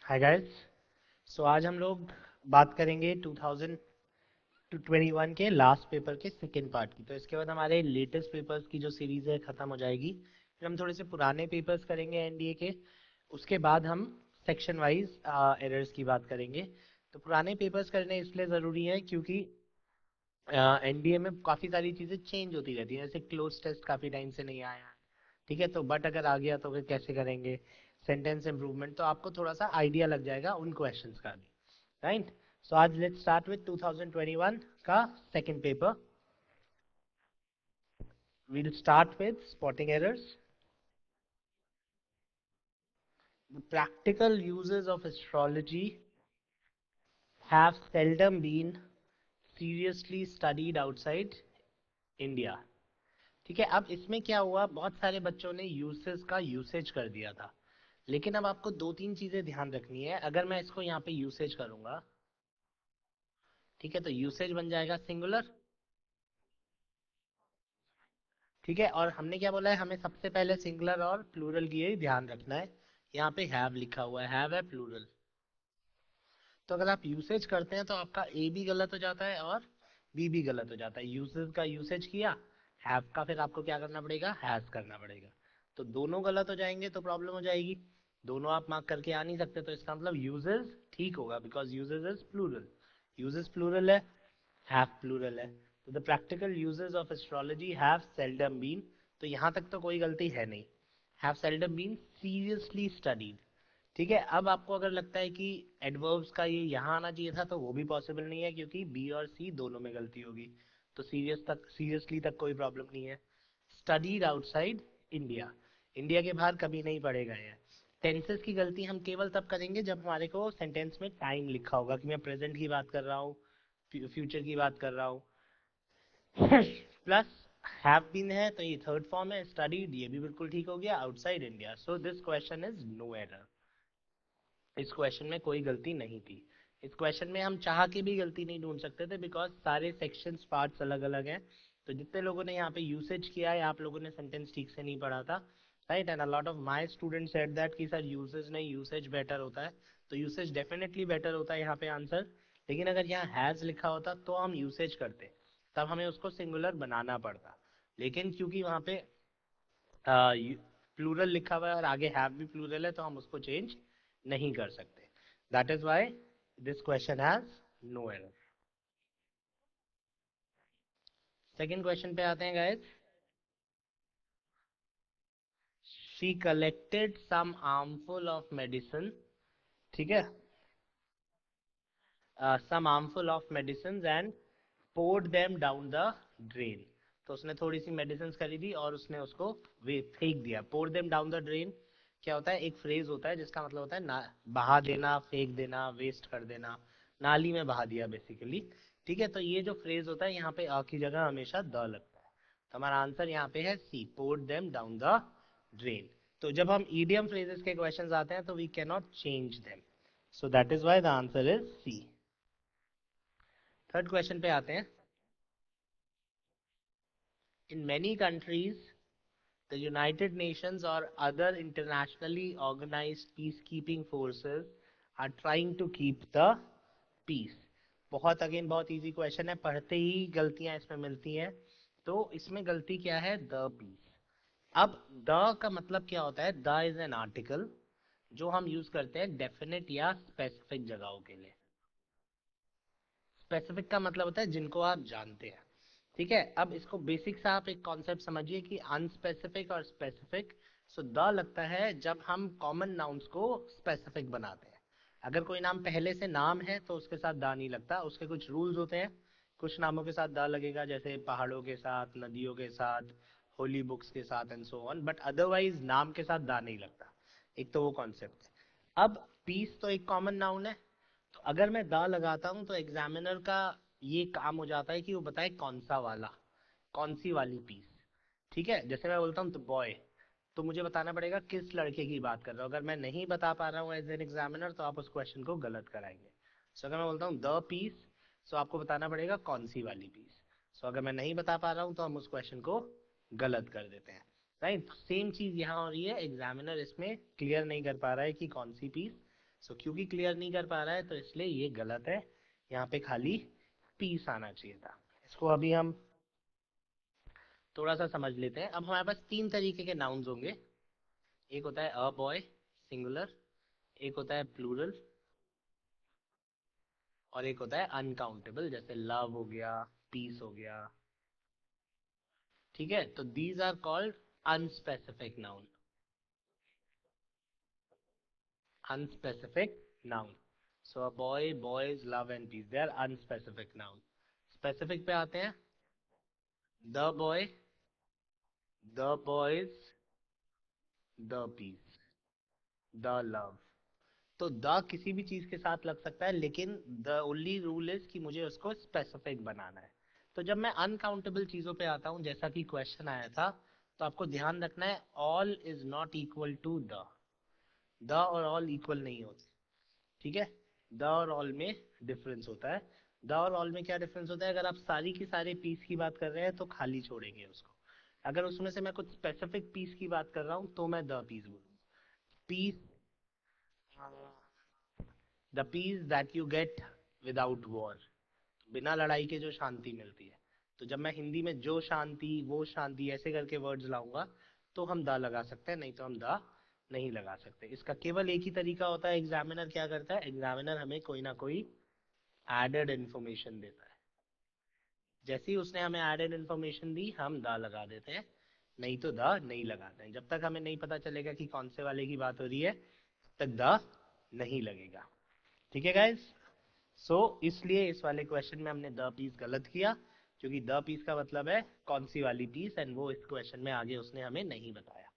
Hi guys. सो आज हम लोग बात करेंगे 2021 के लास्ट पेपर के सेकेंड पार्ट की। तो इसके बाद हमारे लेटेस्ट पेपर्स की जो सीरीज है खत्म हो जाएगी। फिर हम थोड़े से पुराने पेपर्स करेंगे एनडीए के। उसके बाद हम सेक्शन वाइज एरर्स की बात करेंगे। तो पुराने पेपर्स करने इसलिए ज़रूरी है क्योंकि एनडीए में काफ़ी सारी चीज़ें चेंज होती रहती हैं। जैसे क्लोज टेस्ट काफ़ी टाइम से नहीं आया है, ठीक है। तो बट अगर आ गया तो फिर कैसे करेंगे सेंटेंस इम्प्रूवमेंट, तो आपको थोड़ा सा आइडिया लग जाएगा उन क्वेश्चंस का भी, राइट। सो आज लेट्स स्टार्ट विद 2021 का second paper. We'll start with spotting errors. The practical uses of astrology have seldom been seriously studied outside India। ठीक है, अब इसमें क्या हुआ, बहुत सारे बच्चों ने यूसेज का यूसेज कर दिया था। लेकिन अब आपको दो तीन चीजें ध्यान रखनी है। अगर मैं इसको यहाँ पे यूसेज करूंगा, ठीक है, तो यूसेज बन जाएगा सिंगुलर, ठीक है। और हमने क्या बोला है, हमें सबसे पहले सिंगुलर और प्लूरल की ही ध्यान रखना है। यहाँ पे हैव लिखा हुआ है, हैव है प्लूरल। तो अगर आप यूसेज करते हैं तो आपका ए भी गलत हो जाता है और बी भी गलत हो जाता है। यूसेज का यूसेज किया, हैव का फिर आपको क्या करना पड़ेगा, हैज करना पड़ेगा। तो दोनों गलत हो जाएंगे तो प्रॉब्लम हो जाएगी। दोनों आप मार्क करके आ नहीं सकते, तो इसका मतलब यूजेस ठीक होगा, because uses is plural. Uses plural है, हैव प्लूरल है। तो the practical uses of astrology have seldom been, तो यहाँ तक तो कोई गलती है नहीं। Have seldom been seriously studied, ठीक है। अब आपको अगर लगता है कि एडवर्ब्स का ये यहाँ आना चाहिए था, तो वो भी पॉसिबल नहीं है क्योंकि बी और सी दोनों में गलती होगी। तो सीरियसली तक कोई प्रॉब्लम नहीं है। स्टडीड आउटसाइड इंडिया, इंडिया के बाहर कभी नहीं पढ़े गए हैं। टेंसेस की गलती हम केवल तब करेंगे जब हमारे को सेंटेंस में टाइम लिखा होगा कि मैं प्रेजेंट की बात कर रहा हूँ, फ्यूचर की बात कर रहा हूँ। प्लस हैव बीन है तो ये थर्ड फॉर्म है, स्टडीड ये भी बिल्कुल ठीक हो गया, outside India. So this question is no error. इस क्वेश्चन में कोई गलती नहीं थी। इस क्वेश्चन में हम चाह के भी गलती नहीं ढूंढ सकते थे, बिकॉज सारे सेक्शंस पार्ट्स अलग अलग हैं। तो जितने लोगों ने यहाँ पे यूसेज किया है, आप लोगों ने सेंटेंस ठीक से नहीं पढ़ा था, right. And a lot of my students said that कि सर यूसेज नहीं, यूसेज बेटर होता है। तो यूसेज डेफिनेटली बेटर होता है यहाँ पे आंसर। लेकिन अगर यहाँ हैज लिखा होता तो हम यूसेज करते, तब हमें उसको सिंगुलर बनाना पड़ता। लेकिन क्योंकि वहाँ पे प्लूरल लिखा हुआ है और आगे हैव भी प्लूरल है, तो हम उसको चेंज नहीं कर सकते। That is why this question has no error. Second question पे आते हैं guys. She collected some armful of medicine, ठीक है, some armful of medicines and poured them down the drain। तो उसने थोड़ी सी मेडिसिन खरीदी और उसने उसको वे फेंक दिया। pour them down the drain क्या होता है, एक फ्रेज होता है जिसका मतलब होता है ना, बहा देना, फेंक देना, वेस्ट कर देना, नाली में बहा दिया बेसिकली, ठीक है। तो ये जो फ्रेज होता है यहाँ पे आ की जगह हमेशा द लगता है। तो हमारा आंसर यहाँ पे है सी, poured them down the drain। तो जब हम ईडियम फ्रेजेस के क्वेश्चंस आते हैं तो we can not change them, so that is why the answer is C. Third question पे आते हैं। In many countries the United Nations or other internationally organized peacekeeping forces are trying to keep the peace। बहुत again बहुत easy question है, पढ़ते ही गलतियां इसमें मिलती हैं। तो इसमें गलती क्या है, द पीस। अब द का मतलब क्या होता है, द इज एन आर्टिकल जो हम यूज करते हैं डेफिनेट या स्पेसिफिक जगहों के लिए। स्पेसिफिक का मतलब होता है जिनको आप जानते हैं, ठीक है। अब इसको बेसिक सा आप एक कॉन्सेप्ट समझिए कि अनस्पेसिफिक और स्पेसिफिक। सो द लगता है जब हम कॉमन नाउन्स को स्पेसिफिक बनाते हैं। अगर कोई नाम पहले से नाम है तो उसके साथ द नहीं लगता, उसके कुछ रूल्स होते हैं। कुछ नामों के साथ द लगेगा, जैसे पहाड़ों के साथ, नदियों के साथ, होली बुक्स के साथ and so on, but otherwise नाम के साथ द नहीं लगता। एक तो वो कॉन्सेप्ट है। अब पीस तो एक कॉमन नाउन है, तो अगर मैं द लगाता हूँ तो एग्जामिनर का ये काम हो जाता है कि वो बताए कौन सा वाला, कौन सी वाली पीस, ठीक है। जैसे मैं बोलता हूँ द बॉय, तो मुझे बताना पड़ेगा किस लड़के की बात कर रहा हूँ। अगर मैं नहीं बता पा रहा हूँ एज एन एग्जामिनर, तो आप उस क्वेश्चन को गलत कराएंगे। सो अगर मैं बोलता हूँ द पीस, सो आपको बताना पड़ेगा कौन सी वाली पीस। सो अगर मैं नहीं बता पा रहा हूँ तो हम उस क्वेश्चन को गलत कर देते हैं, राइट। सेम चीज यहाँ हो रही है, एग्जामिनर इसमें क्लियर नहीं कर पा रहा है कि कौन सी पीस सो क्योंकि क्लियर नहीं कर पा रहा है तो इसलिए ये गलत है, यहाँ पे खाली पीस आना चाहिए था। इसको अभी हम थोड़ा सा समझ लेते हैं। अब हमारे पास तीन तरीके के नाउन्स होंगे। एक होता है अ बॉय सिंगुलर, एक होता है प्लूरल, और एक होता है अनकाउंटेबल, जैसे लव हो गया, पीस हो गया। ठीक है, तो these are called unspecific noun. Unspecific noun. So a boy, boys, love and peace, they are unspecific noun. Specific पे आते हैं। The boy, the boys, the peace, the love. तो द किसी भी चीज के साथ लग सकता है, लेकिन द ओनली रूल इज कि मुझे उसको स्पेसिफिक बनाना है। तो जब मैं अनकाउंटेबल चीजों पे आता हूँ, जैसा कि क्वेश्चन आया था, तो आपको ध्यान रखना है all is not equal to the. The और ऑल इक्वल नहीं होते। ठीक है, द और ऑल में डिफरेंस होता है। द और ऑल में क्या डिफरेंस होता है? अगर आप सारी की सारे पीस की बात कर रहे हैं तो खाली छोड़ेंगे उसको। अगर उसमें से मैं कुछ स्पेसिफिक पीस की बात कर रहा हूँ तो मैं द पीस बोलूंगा। Peace, the peace that you get without war, बिना लड़ाई के जो शांति मिलती है। तो जब मैं हिंदी में जो शांति, वो शांति ऐसे करके वर्ड्स लाऊंगा तो हम दा लगा सकते हैं, नहीं तो हम दा नहीं लगा सकते। इसका केवल एक ही तरीका होता है। एग्जामिनर क्या करता है? एग्जामिनर हमें कोई ना कोई एडेड इंफॉर्मेशन देता है। जैसे ही उसने हमें एडेड इंफॉर्मेशन दी, हम दा लगा देते हैं, नहीं तो दा नहीं लगाते हैं। जब तक हमें नहीं पता चलेगा कि कौन से वाले की बात हो रही है, तब तक दा नहीं लगेगा। ठीक है गाइस। सो इसलिए इस वाले क्वेश्चन में हमने द पीस गलत किया, क्योंकि द पीस का मतलब है कौन सी वाली पीस, एंड वो इस क्वेश्चन में आगे उसने हमें नहीं बताया।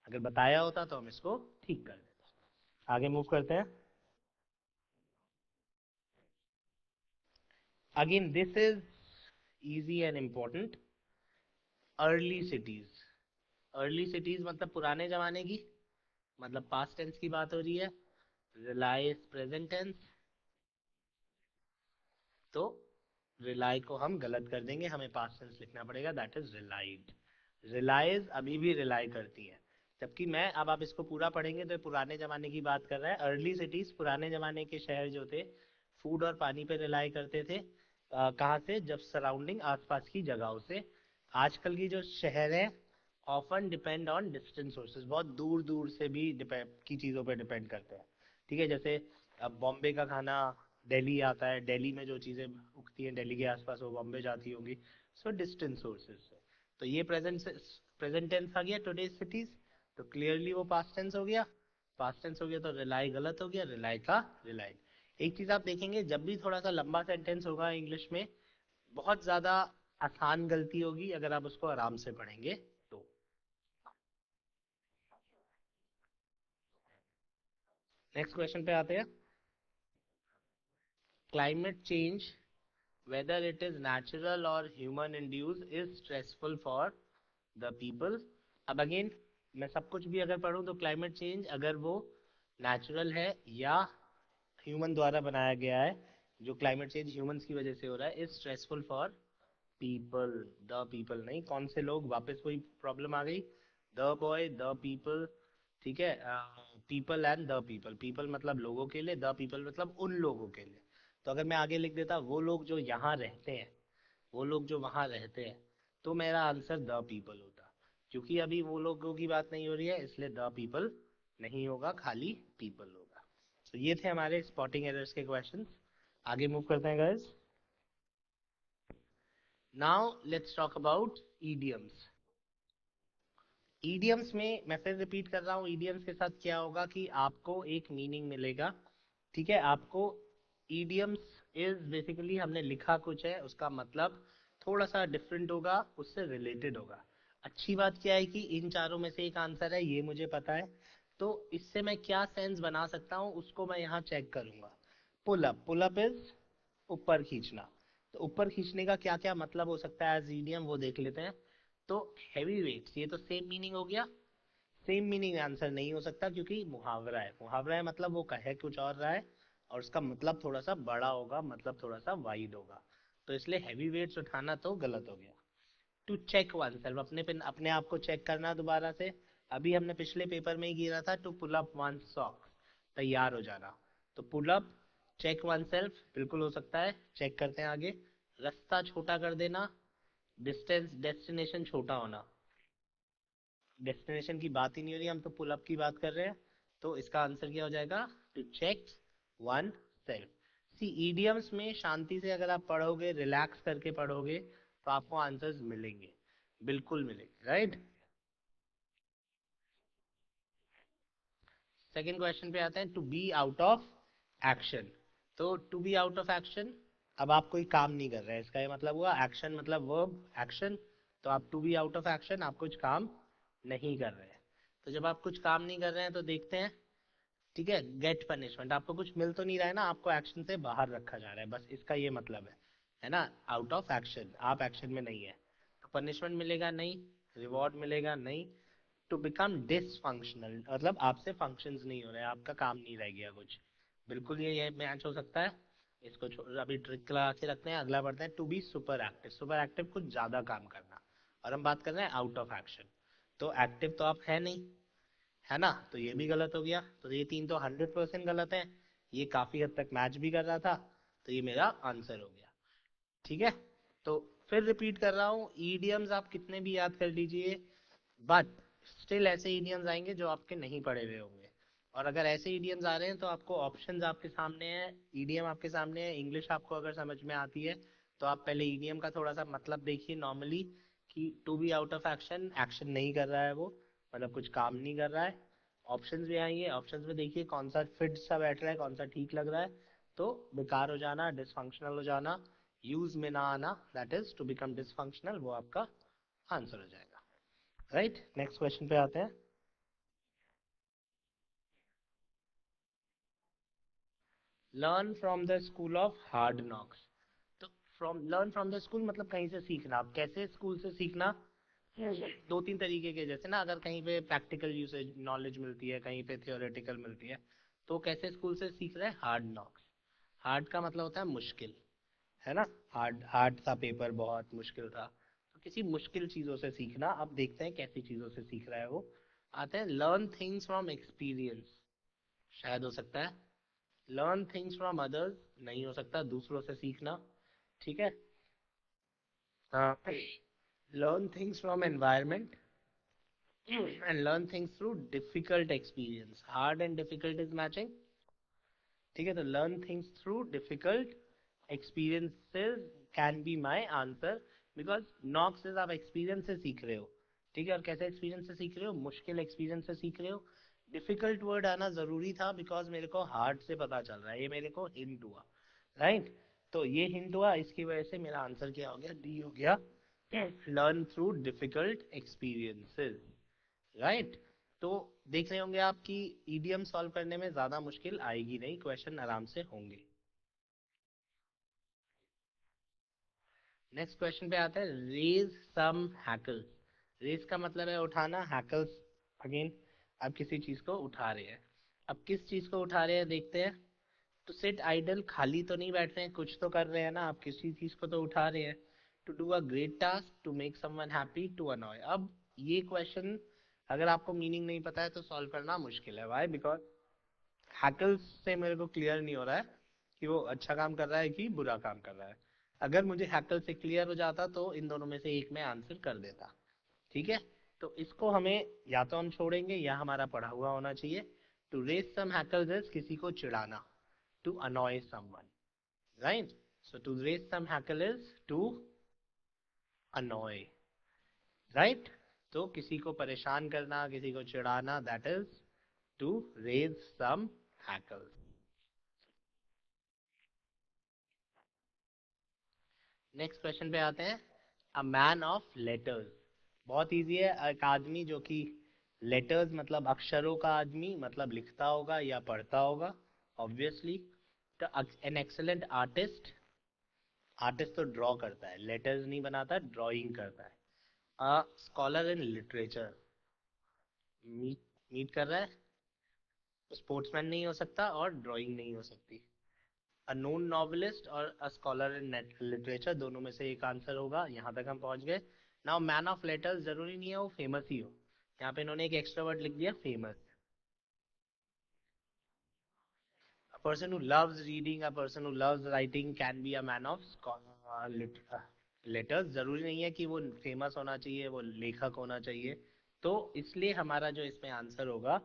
अगर बताया होता तो हम इसको ठीक कर देते। आगे मूव करते हैं। Again this is easy and important. Early cities. Early cities मतलब पुराने जमाने की, मतलब पास्ट टेंस की बात हो रही है। रिलाइज प्रेजेंट टेंस, तो रिलाई को हम गलत कर देंगे, हमें पास्ट टेंस लिखना पड़ेगा, दैट इज रिलाइड। रिलाइज अभी भी रिलाई करती है, जबकि मैं, अब आप इसको पूरा पढ़ेंगे तो ये पुराने जमाने की बात कर रहा है। अर्ली सिटीज पुराने जमाने के शहर जो थे, फूड और पानी पे रिलाई करते थे। कहाँ से? जब सराउंडिंग आसपास की जगहों से। आजकल की जो शहर है often depend on distant sources, बहुत दूर दूर से भी डिपेंड की चीज़ों पे डिपेंड करते हैं। ठीक है, जैसे अब बॉम्बे का खाना दिल्ली आता है, दिल्ली में जो चीज़ें उगती हैं दिल्ली के आसपास वो बॉम्बे जाती होंगी। सो डिस्टेंट सोर्सेज से। तो ये प्रेजेंट टेंस आ गया टुडेज सिटीज, तो क्लियरली वो पास्ट टेंस हो गया। पास्ट टेंस हो गया तो रिलाई गलत हो गया, रिलाई का रिलाइड। एक चीज आप देखेंगे, जब भी थोड़ा सा लंबा सेंटेंस होगा इंग्लिश में, बहुत ज्यादा आसान गलती होगी अगर आप उसको आराम से पढ़ेंगे तो। नेक्स्ट क्वेश्चन पे आते हैं। Climate change, whether it is natural or human induced, is stressful for the people। अब अगेन, मैं सब कुछ भी अगर पढ़ूं तो क्लाइमेट चेंज अगर वो नेचुरल है या ह्यूमन द्वारा बनाया गया है, जो क्लाइमेट चेंज ह्यूमंस की वजह से हो रहा है, is stressful for people. The people नहीं, कौन से लोग? वापस वही प्रॉब्लम आ गई। The boy, the people. ठीक है, people and the people. People मतलब लोगों के लिए, द पीपल मतलब उन लोगों के लिए। तो अगर मैं आगे लिख देता वो लोग जो यहाँ रहते हैं, वो लोग जो वहाँ रहते हैं, तो मेरा आंसर द पीपल होता। क्योंकि अभी वो लोगों की बात नहीं हो रही है, इसलिए द पीपल नहीं होगा, खाली पीपल होगा। तो ये थे हमारे स्पॉटिंग एरर्स के क्वेश्चंस। आगे मूव करते हैं guys. Now let's talk about idioms. Idioms में मैं फिर रिपीट कर रहा हूँ, ईडियम्स के साथ क्या होगा कि आपको एक मीनिंग मिलेगा। ठीक है, आपको ईडियम्स इज बेसिकली, हमने लिखा कुछ है, उसका मतलब थोड़ा सा डिफरेंट होगा, उससे रिलेटेड होगा। अच्छी बात क्या है कि इन चारों में से एक आंसर है, ये मुझे पता है। तो इससे मैं क्या सेंस बना सकता हूँ उसको मैं यहाँ चेक करूंगा। Pull up, pull up is ऊपर खींचना। तो ऊपर खींचने का क्या क्या मतलब हो सकता है एज ईडियम, वो देख लेते हैं। तो हैवी वेट्स, ये तो सेम मीनिंग हो गया। सेम मीनिंग आंसर नहीं हो सकता, क्योंकि मुहावरा है। मुहावरा है मतलब वो कहे कुछ और रहा है, और उसका मतलब थोड़ा सा बड़ा होगा, मतलब थोड़ा सा वाइड होगा। तो इसलिए हैवी वेट्स उठाना तो गलत हो गया। टू चेक वन सेल्फ, अपने आप को चेक करना दोबारा से। अभी हमने पिछले पेपर में ही गिरा था, to pull up one socks, तैयार हो जाना। तो pull up, check oneself बिल्कुल हो सकता है, चेक करते हैं आगे। रास्ता छोटा कर देना, डिस्टेंस डेस्टिनेशन छोटा होना। डेस्टिनेशन की बात ही नहीं हो रही, हम तो पुल अप की बात कर रहे हैं। तो इसका आंसर क्या हो जाएगा? To check oneself. See idioms में शांति से अगर आप पढ़ोगे, रिलैक्स करके पढ़ोगे, तो आपको आंसर्स मिलेंगे, बिल्कुल मिलेंगे, राइट। सेकेंड क्वेश्चन पे आते हैं, to be out of action. तो to be out of action, अब आप कोई काम नहीं कर रहे हैं, इसका ये मतलब हुआ एक्शन मतलब वर्ब एक्शन। तो आप to be out of action, आप कुछ काम नहीं कर रहे हैं। तो जब आप कुछ काम नहीं कर रहे हैं तो देखते हैं, ठीक है, गेट पनिशमेंट, आपको कुछ मिल तो नहीं रहा है ना, आपको एक्शन से बाहर रखा जा रहा है, बस इसका ये मतलब है ना। आउट ऑफ एक्शन, आप एक्शन में नहीं है, तो पनिशमेंट मिलेगा नहीं, रिवॉर्ड मिलेगा नहीं। टू बिकम डिसफंक्शनल मतलब आपसे फंक्शंस नहीं हो रहे, आपका काम नहीं रह गया कुछ, बिल्कुल ये मैच हो सकता है। इसको अभी ट्रिक लगा के रखते हैं, अगला बढ़ते हैं। To be super active, super active कुछ ज्यादा काम करना, और हम बात कर रहे हैं आउट ऑफ एक्शन। तो एक्टिव तो आप है नहीं, है ना, तो ये भी गलत हो गया। तो ये तीन तो 100% गलत है, ये काफी हद तक मैच भी कर रहा था, तो ये मेरा आंसर हो गया, ठीक है। तो फिर रिपीट कर रहा हूँ, ईडियम्स आप कितने भी याद कर लीजिए, बट स्टिल ऐसे ईडियम्स आएंगे जो आपके नहीं पढ़े हुए होंगे। और अगर ऐसे ईडियम्स आ रहे हैं तो आपको ऑप्शंस आपके सामने है, ईडीएम आपके सामने है, इंग्लिश आपको अगर समझ में आती है तो आप पहले ईडीएम का थोड़ा सा मतलब देखिए नॉर्मली, कि to be out of action, action नहीं कर रहा है वो, मतलब कुछ काम नहीं कर रहा है। ऑप्शंस भी आएंगे, ऑप्शंस में देखिए कौन सा फिट सा बैठ रहा है, कौन सा ठीक लग रहा है। तो बेकार हो जाना, डिसफंक्शनल हो जाना, यूज में ना आना, that is to become dysfunctional, वो आपका आंसर हो जाएगा, राइट। नेक्स्ट क्वेश्चन पे आते हैं। Learn from the school of hard knocks. तो from learn from the school मतलब कहीं से सीखना, आप कैसे स्कूल से सीखना, दो तीन तरीके के, जैसे ना अगर कहीं पे प्रैक्टिकल यूसेज नॉलेज मिलती है, कहीं पे थियोरेटिकल मिलती है, तो कैसे स्कूल से सीख रहे हैं? Hard knocks. हार्ड का मतलब होता है मुश्किल, है ना, हार्ड हार्ड सा पेपर बहुत मुश्किल था, तो किसी मुश्किल चीजों से सीखना। अब देखते हैं कैसी चीजों से सीख रहा है वो। आते हैं, लर्न थिंग्स फ्रॉम एक्सपीरियंस, शायद हो सकता है। लर्न थिंग्स फ्रॉम अदर्स, नहीं हो सकता, दूसरों से सीखना, ठीक है। Learn things from environment, and learn things through difficult experience, hard and difficult is matching, ठीक है। तो learn things through difficult experiences can be my answer, because knocks is आप एक्सपीरियंस से सीख रहे हो, ठीक है। और कैसे एक्सपीरियंस से सीख रहे हो? मुश्किल एक्सपीरियंस से सीख रहे हो। डिफिकल्ट वर्ड आना जरूरी था, बिकॉज मेरे को हार्ड से पता चल रहा है, ये मेरे को हिंट हुआ, राइट। तो ये हिंट हुआ, इसकी वजह से मेरा आंसर क्या हो गया? डी हो गया, learn through difficult experiences, right. तो देख रहे होंगे आप कि ईडीएम सॉल्व करने में ज्यादा मुश्किल आएगी नहीं, क्वेश्चन आराम से होंगे। नेक्स्ट क्वेश्चन पे आते हैं, रेज सम हैकल्स। रेज का मतलब है उठाना, हैकल्स अगेन आप किसी चीज को उठा रहे हैं। अब किस चीज को उठा रहे हैं देखते हैं। तो सिट आइडल, खाली तो नहीं बैठ रहे हैं, कुछ तो कर रहे हैं ना, आप किसी चीज को तो उठा रहे हैं। To do a great task, to make someone happy, to annoy. अब ये क्वेश्चन अगर आपको मीनिंग नहीं पता है तो सॉल्व करना मुश्किल है, वाई? बिकॉज हैकल्स से मेरे को क्लियर नहीं हो रहा है कि वो अच्छा काम कर रहा है कि बुरा काम कर रहा है। अगर मुझे हैकल से क्लियर हो जाता तो इन दोनों में से एक में आंसर कर देता, ठीक है। तो इसको हमें या तो हम छोड़ेंगे या हमारा पढ़ा हुआ होना चाहिए। To raise some hackles is किसी को चिढ़ाना, to annoy someone, right. So to raise some hackle is to annoy, right. तो किसी को परेशान करना, किसी को चिढ़ाना, that is to raise some hackles. Next question पे आते हैं, अ मैन ऑफ लेटर्स। बहुत इजी है, एक आदमी जो कि लेटर्स मतलब अक्षरों का आदमी, मतलब लिखता होगा या पढ़ता होगा, obviously. An excellent artist, artist तो ड्रॉ करता है, लेटर्स नहीं बनाता, ड्राइंग करता है। A scholar in literature, meet meet कर रहा है, स्पोर्ट्समैन नहीं हो सकता और ड्राइंग नहीं हो सकती। अ नोन नॉवेलिस्ट और अ स्कॉलर इन लिटरेचर, दोनों में से एक आंसर होगा, यहाँ तक हम पहुंच गए। नाउ मैन ऑफ लेटर्स जरूरी नहीं है वो फेमस ही हो, यहाँ पे इन्होंने एक एक्स्ट्रा वर्ड लिख दिया, famous. person who loves reading, a person who loves writing can be a man of letters. जरूरी नहीं है कि वो फेमस होना चाहिए, वो लेखक होना चाहिए। तो इसलिए हमारा जो इसमें आंसर होगा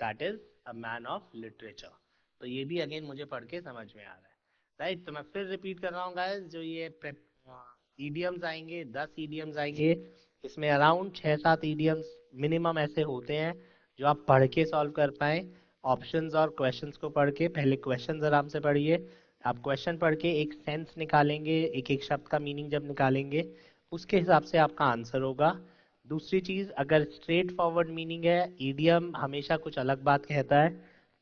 that is a man of literature. तो ये भी अगेन मुझे पढ़ के समझ में आ रहा है, राइट। तो मैं फिर रिपीट कर रहा हूँ गाइस, जो ये ईडियम्स आएंगे, 10 ईडियम्स आएंगे, इसमें अराउंड 6-7 ईडियम्स मिनिमम ऐसे होते हैं जो आप पढ़ के सॉल्व कर पाए। ऑप्शंस और क्वेश्चंस को पढ़ के, पहले क्वेश्चंस आराम से पढ़िए, आप क्वेश्चन पढ़ के एक सेंस निकालेंगे, एक एक शब्द का मीनिंग जब निकालेंगे उसके हिसाब से आपका आंसर होगा। दूसरी चीज, अगर स्ट्रेट फॉरवर्ड मीनिंग है, ईडियम हमेशा कुछ अलग बात कहता है,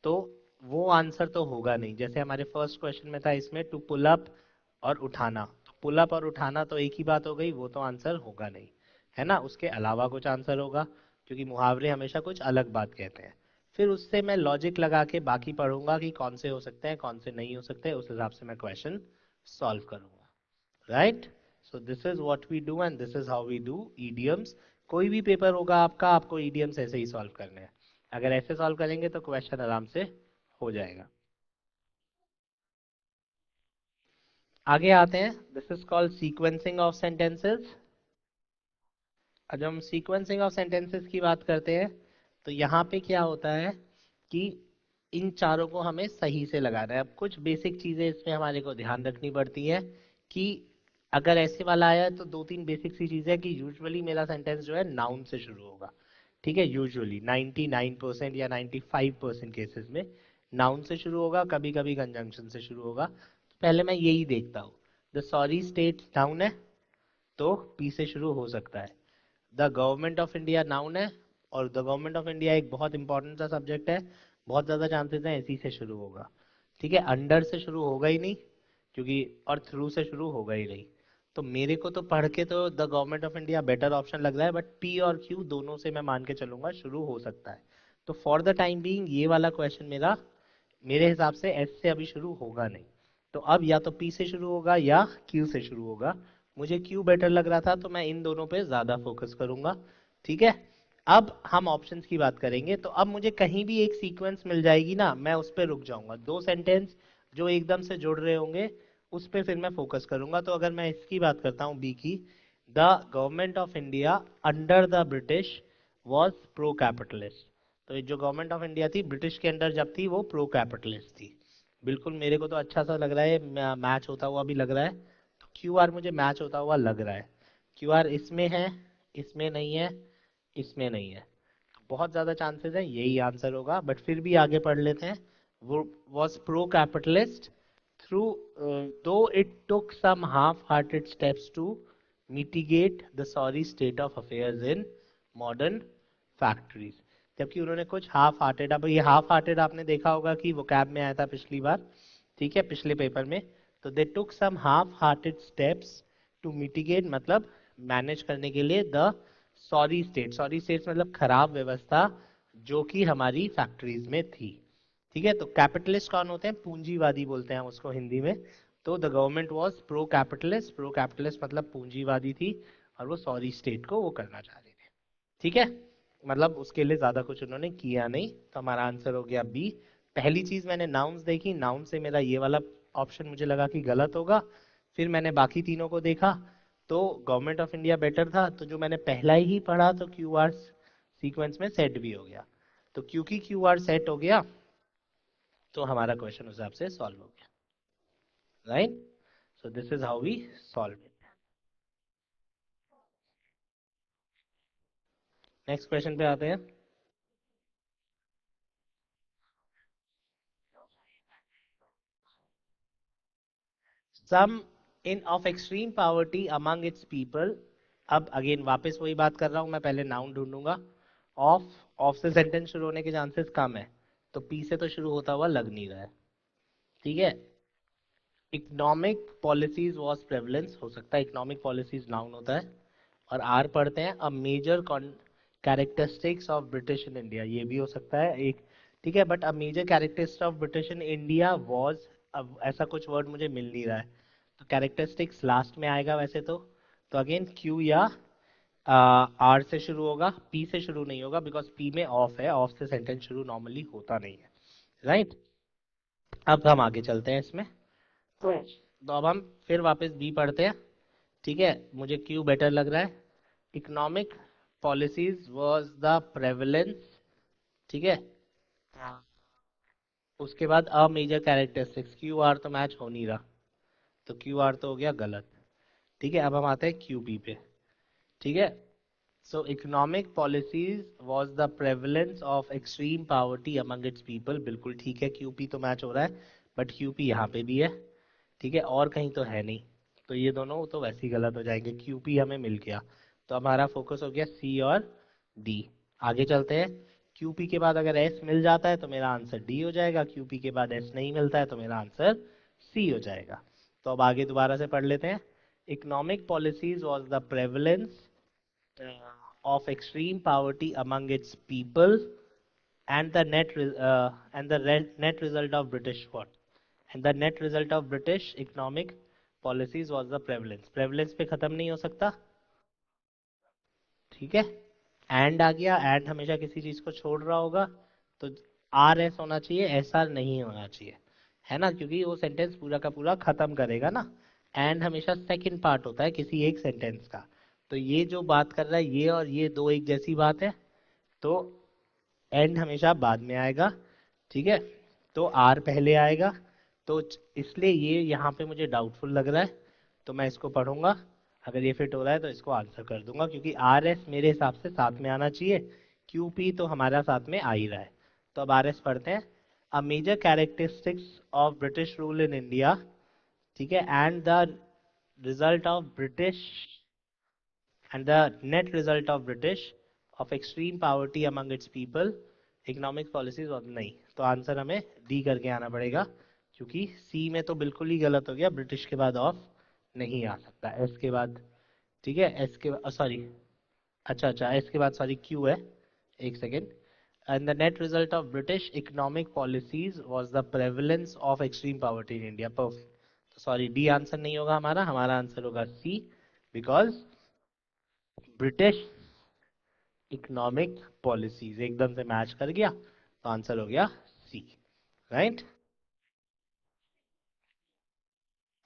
तो वो आंसर तो होगा नहीं। जैसे हमारे फर्स्ट क्वेश्चन में था इसमें टू पुल अप और उठाना, तो पुल अप और उठाना तो एक ही बात हो गई, वो तो आंसर होगा नहीं, है ना। उसके अलावा कुछ आंसर होगा, क्योंकि मुहावरे हमेशा कुछ अलग बात कहते हैं। फिर उससे मैं लॉजिक लगा के बाकी पढ़ूंगा कि कौन से हो सकते हैं कौन से नहीं हो सकते, उस हिसाब से मैं क्वेश्चन सॉल्व करूंगा, right. So this is what we do and this is how we do idioms. कोई भी पेपर होगा आपका, आपको ईडियम्स ऐसे ही सॉल्व करने हैं। अगर ऐसे सॉल्व करेंगे तो क्वेश्चन आराम से हो जाएगा। आगे आते हैं, this is called sequencing of sentences. जब हम सीक्वेंसिंग ऑफ सेंटेंसेस की बात करते हैं तो यहाँ पे क्या होता है कि इन चारों को हमें सही से लगाना है। अब कुछ बेसिक चीजें इसमें हमारे को ध्यान रखनी पड़ती है कि अगर ऐसे वाला आया है तो 2-3 बेसिक सी चीजें कि यूजुअली मेरा सेंटेंस जो है नाउन से शुरू होगा, ठीक है। यूजुअली 99% या 95% केसेस में नाउन से शुरू होगा, कभी कभी कंजंक्शन से शुरू होगा। तो पहले मैं यही देखता हूँ, द सॉरी स्टेट नाउन है तो पी से शुरू हो सकता है। The government of India noun है, और द गवर्नमेंट ऑफ इंडिया एक बहुत इंपॉर्टेंट सा सब्जेक्ट है, बहुत ज्यादा चांसेस हैं इसी से शुरू होगा, ठीक है। अंडर से शुरू होगा ही नहीं, क्योंकि और थ्रू से शुरू होगा ही नहीं। तो मेरे को तो पढ़ के तो the government of India better option लग रहा है, बट पी और क्यू दोनों से मैं मान के चलूंगा शुरू हो सकता है। तो फॉर द टाइम बीइंग ये वाला क्वेश्चन मेरा, मेरे हिसाब से एस से अभी शुरू होगा नहीं। तो अब या तो पी से शुरू होगा या क्यू से शुरू होगा। मुझे क्यू बेटर लग रहा था तो मैं इन दोनों पे ज्यादा फोकस करूंगा, ठीक है। अब हम ऑप्शंस की बात करेंगे, तो अब मुझे कहीं भी एक सीक्वेंस मिल जाएगी ना, मैं उस पर रुक जाऊंगा। दो सेंटेंस जो एकदम से जुड़ रहे होंगे उस पर फिर मैं फोकस करूंगा। तो अगर मैं इसकी बात करता हूँ बी की, the government of India under the British was pro capitalist. तो ये जो गवर्नमेंट ऑफ इंडिया थी ब्रिटिश के अंडर जब थी वो प्रो कैपिटलिस्ट थी। बिल्कुल मेरे को तो अच्छा सा लग रहा है, मैच होता हुआ भी लग रहा है। तो क्यू आर मुझे मैच होता हुआ लग रहा है। क्यू आर इसमें है, इसमें नहीं है, इसमें नहीं है, तो बहुत ज्यादा चांसेस है यही आंसर होगा। बट फिर भी आगे पढ़ लेते हैं। वो वॉज प्रो कैपिटलिस्ट थ्रू दो it took some half hearted steps to mitigate the sorry state of affairs in modern factories. जबकि उन्होंने कुछ हाफ हार्टेड, अब ये हाफ हार्टेड आपने देखा होगा कि वो कैब में आया था पिछली बार, ठीक है, पिछले पेपर में। तो they took some half hearted steps to mitigate, मतलब मैनेज करने के लिए the sorry state, sorry state मतलब खराब व्यवस्था जो कि हमारी फैक्ट्रीज में थी, ठीक है। तो कैपिटलिस्ट कौन होते हैं, पूंजीवादी बोलते हैं हम उसको हिंदी में। तो the government was pro capitalist, pro capitalist मतलब पूंजीवादी थी, और वो सॉरी स्टेट को वो करना चाह रहे थे, ठीक है। मतलब उसके लिए ज्यादा कुछ उन्होंने किया नहीं। तो हमारा आंसर हो गया बी। पहली चीज मैंने नाउन्स देखी, नाउन से मेरा ये वाला ऑप्शन मुझे लगा कि गलत होगा। फिर मैंने बाकी तीनों को देखा तो गवर्नमेंट ऑफ इंडिया बेटर था, तो जो मैंने पहला ही पढ़ा तो क्यू आर सीक्वेंस में सेट भी हो गया। तो क्योंकि क्यू आर सेट हो गया तो हमारा क्वेश्चन उस हिसाब से सॉल्व हो गया, right. So this is how we solve it. Next question पे आते हैं। Some in of extreme poverty among its people. अब अगेन वापस वही बात कर रहा हूं मैं, पहले नाउन ढूंढूंगा। ऑफ, ऑफ से सेंटेंस शुरू होने के चांसेस कम है, तो पी से तो शुरू होता हुआ लग नहीं रहा है, ठीक है। इकोनॉमिक पॉलिसीज वॉज प्रेवलेंस, हो सकता है इकोनॉमिक पॉलिसीज नाउन होता है। और आर पढ़ते हैं, a major characteristics of British in India, ये भी हो सकता है एक, ठीक है। But a major characteristics of British in India was, अब ऐसा कुछ वर्ड मुझे मिल नहीं रहा है, तो कैरेक्टरिस्टिक्स लास्ट में आएगा वैसे तो अगेन क्यू या आर से शुरू होगा, पी से शुरू नहीं होगा, बिकॉज पी में ऑफ है, ऑफ से सेंटेंस शुरू नॉर्मली होता नहीं है, राइट। अब हम आगे चलते हैं इसमें। तो अब हम फिर वापस बी पढ़ते हैं। ठीक है, मुझे क्यू बेटर लग रहा है। Economic policies was the prevalence. ठीक है, उसके बाद a major characteristics, Q R तो मैच हो नहीं रहा, तो क्यू आर तो हो गया गलत। ठीक है, अब हम आते हैं क्यू पी पे। ठीक है, so economic policies was the prevalence of extreme poverty among its people। बिल्कुल ठीक है, क्यूपी तो मैच हो रहा है, बट क्यूपी यहाँ पे भी है। ठीक है, और कहीं तो है नहीं, तो ये दोनों तो वैसे ही गलत हो जाएंगे, क्यूपी हमें मिल गया। तो हमारा फोकस हो गया सी और डी। आगे चलते हैं। क्यूपी के बाद अगर एस मिल जाता है तो मेरा आंसर डी हो जाएगा, क्यूपी के बाद एस नहीं मिलता है तो मेरा आंसर सी हो जाएगा। तो अब आगे दोबारा से पढ़ लेते हैं। Economic policies was the prevalence of extreme poverty among its people, and the net result of British what? And the net result of British economic policies was the prevalence। prevalence पे खत्म नहीं हो सकता। ठीक है, एंड आ गया, and हमेशा किसी चीज को छोड़ रहा होगा, तो आर एस होना चाहिए, एस आर नहीं होना चाहिए, है ना, क्योंकि वो सेंटेंस पूरा का पूरा खत्म करेगा ना। एंड हमेशा सेकंड पार्ट होता है किसी एक सेंटेंस का, तो ये जो बात कर रहा है ये और ये दो एक जैसी बात है, तो एंड हमेशा बाद में आएगा। ठीक है, तो आर पहले आएगा, तो इसलिए ये यहाँ पे मुझे डाउटफुल लग रहा है, तो मैं इसको पढ़ूंगा। अगर ये फिट हो रहा है तो इसको आंसर कर दूंगा, क्योंकि आर एस मेरे हिसाब से साथ में आना चाहिए, क्यू पी तो हमारा साथ में आ ही रहा है। तो अब आर एस पढ़ते हैं। A major characteristics of British rule in India. ठीक है, and the result of British and the net result of British of extreme poverty among its people, economic policies और नहीं, तो आंसर हमें डी करके आना पड़ेगा, क्योंकि सी में तो बिल्कुल ही गलत हो गया, ब्रिटिश के बाद ऑफ नहीं आ सकता, एस के बाद। ठीक है, एस के बाद सॉरी, अच्छा अच्छा, एस के बाद सॉरी क्यू है, एक second. And the net result of British economic policies was the prevalence of extreme poverty in India। Perfect। तो सॉरी, डी आंसर नहीं होगा हमारा, हमारा आंसर होगा सी, बिकॉज ब्रिटिश इकोनॉमिक पॉलिसीज एकदम से मैच कर गया, तो आंसर हो गया सी। राइट,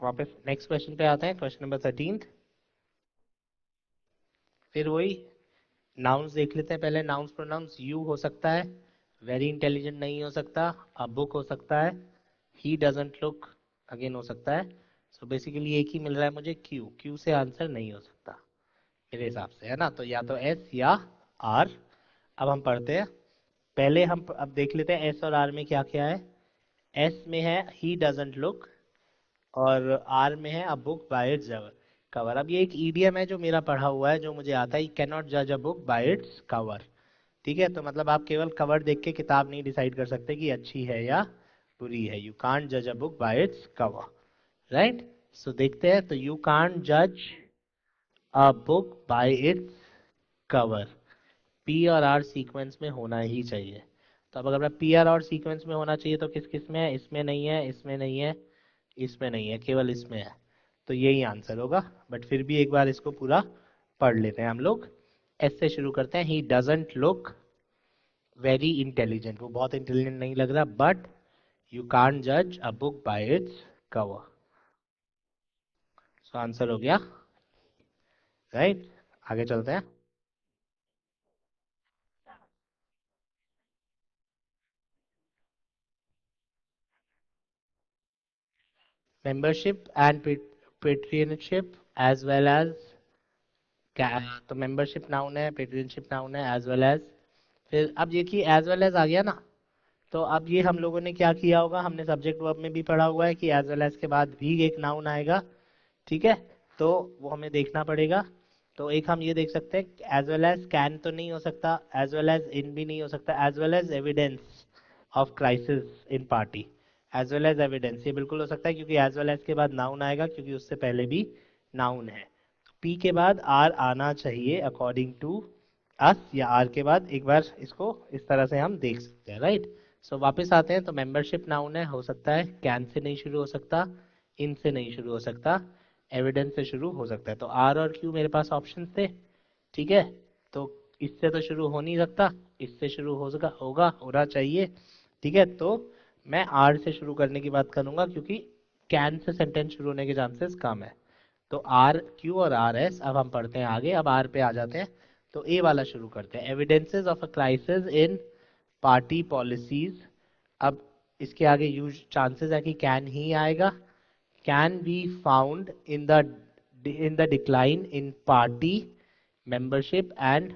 वापस नेक्स्ट क्वेश्चन पे आते हैं, क्वेश्चन नंबर 13। फिर वही नाउन्स देख लेते हैं पहले। नाउन्स प्रोनाउंस, यू हो सकता है, वेरी इंटेलिजेंट नहीं हो सकता, अ बुक हो सकता है, ही डजंट लुक अगेन हो सकता है। सो बेसिकली एक ही मिल रहा है मुझे, क्यू, क्यू से आंसर नहीं हो सकता मेरे हिसाब से, है ना, तो या तो एस या आर। अब हम पढ़ते हैं, पहले हम अब देख लेते हैं एस और आर में क्या क्या है। एस में है ही डजंट लुक, और आर में है अ बुक बाय इट्स कवर। अब ये एक ईडियम है जो मेरा पढ़ा हुआ है, जो मुझे आता है, कैन नॉट जज a book by its cover. ठीक है, तो मतलब आप केवल कवर देख के किताब नहीं डिसाइड कर सकते कि अच्छी है या बुरी है। यू कांट जज a book by its cover. Right, so देखते हैं, तो यू कांट जज a book by its cover, P और आर सीक्वेंस में होना ही चाहिए। तो अब अगर पी आर और सीक्वेंस में होना चाहिए तो किस किस में है, इसमें नहीं है, इसमें नहीं है, इसमें नहीं है, केवल इसमें है, तो यही आंसर होगा। बट फिर भी एक बार इसको पूरा पढ़ लेते हैं हम लोग। एस से शुरू करते हैं। He doesn't look very intelligent, वो बहुत इंटेलिजेंट नहीं लग रहा, बट यू कांट जज a book by its cover. So answer हो गया। राइट, आगे चलते हैं। Membership and patronship as well as, क्या, तो मेंबरशिप नाउन है, पेट्रियनशिप नाउन है, एज वेल एज। फिर अब ये कि एज वेल एज आ गया ना, तो अब ये हम लोगों ने क्या किया होगा, हमने सब्जेक्ट वर्ब में भी पढ़ा हुआ है कि एज वेल एज के बाद भी एक नाउन आएगा। ठीक है, तो वो हमें देखना पड़ेगा। तो एक हम ये देख सकते हैं, एज वेल एज कैन तो नहीं हो सकता, एज वेल एज इन भी नहीं हो सकता, as well as evidence of crisis in party, as well as evidence ये बिल्कुल हो सकता है, क्योंकि एज वेल एज के बाद नाउन आएगा, क्योंकि उससे पहले भी नाउन है। पी के बाद आर आना चाहिए अकॉर्डिंग टू अस, या आर के बाद, एक बार इसको इस तरह से हम देख सकते हैं। राइट, सो वापस आते हैं, तो मेंबरशिप नाउन है, हो सकता है, कैन से नहीं शुरू हो सकता, इन से नहीं शुरू हो सकता, एविडेंस से शुरू हो सकता है, तो आर और क्यू मेरे पास ऑप्शन थे। ठीक है, तो इससे तो शुरू हो नहीं सकता, इससे शुरू हो सका होगा, होना चाहिए। ठीक है, तो मैं आर से शुरू करने की बात करूंगा क्योंकि कैन से सेंटेंस शुरू होने के चांसेस कम है। तो आर क्यू और आर एस, अब हम पढ़ते हैं आगे, अब आर पे आ जाते हैं। तो ए वाला शुरू करते हैं, evidences of a crisis in party policies. अब इसके आगे यूज चांसेस है कि कैन ही आएगा। Can be found in the decline in party membership and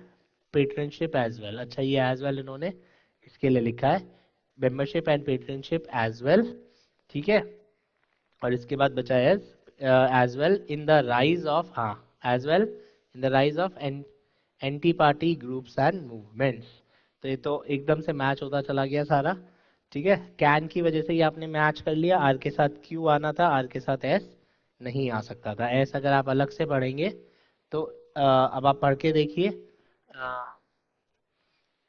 patronship as well. अच्छा, ये एज वेल इन्होंने इसके लिए लिखा है, membership and patronship as well. ठीक है, और इसके बाद बचा है as well in the rise of, हाँ, as well in the rise of anti party groups and movements. तो ये तो एकदम से मैच होता चला गया सारा। ठीक है, कैन की वजह से ये आपने मैच कर लिया, आर के साथ क्यू आना था, आर के साथ एस नहीं आ सकता था। एस अगर आप अलग से पढ़ेंगे तो अब आप पढ़ के देखिए,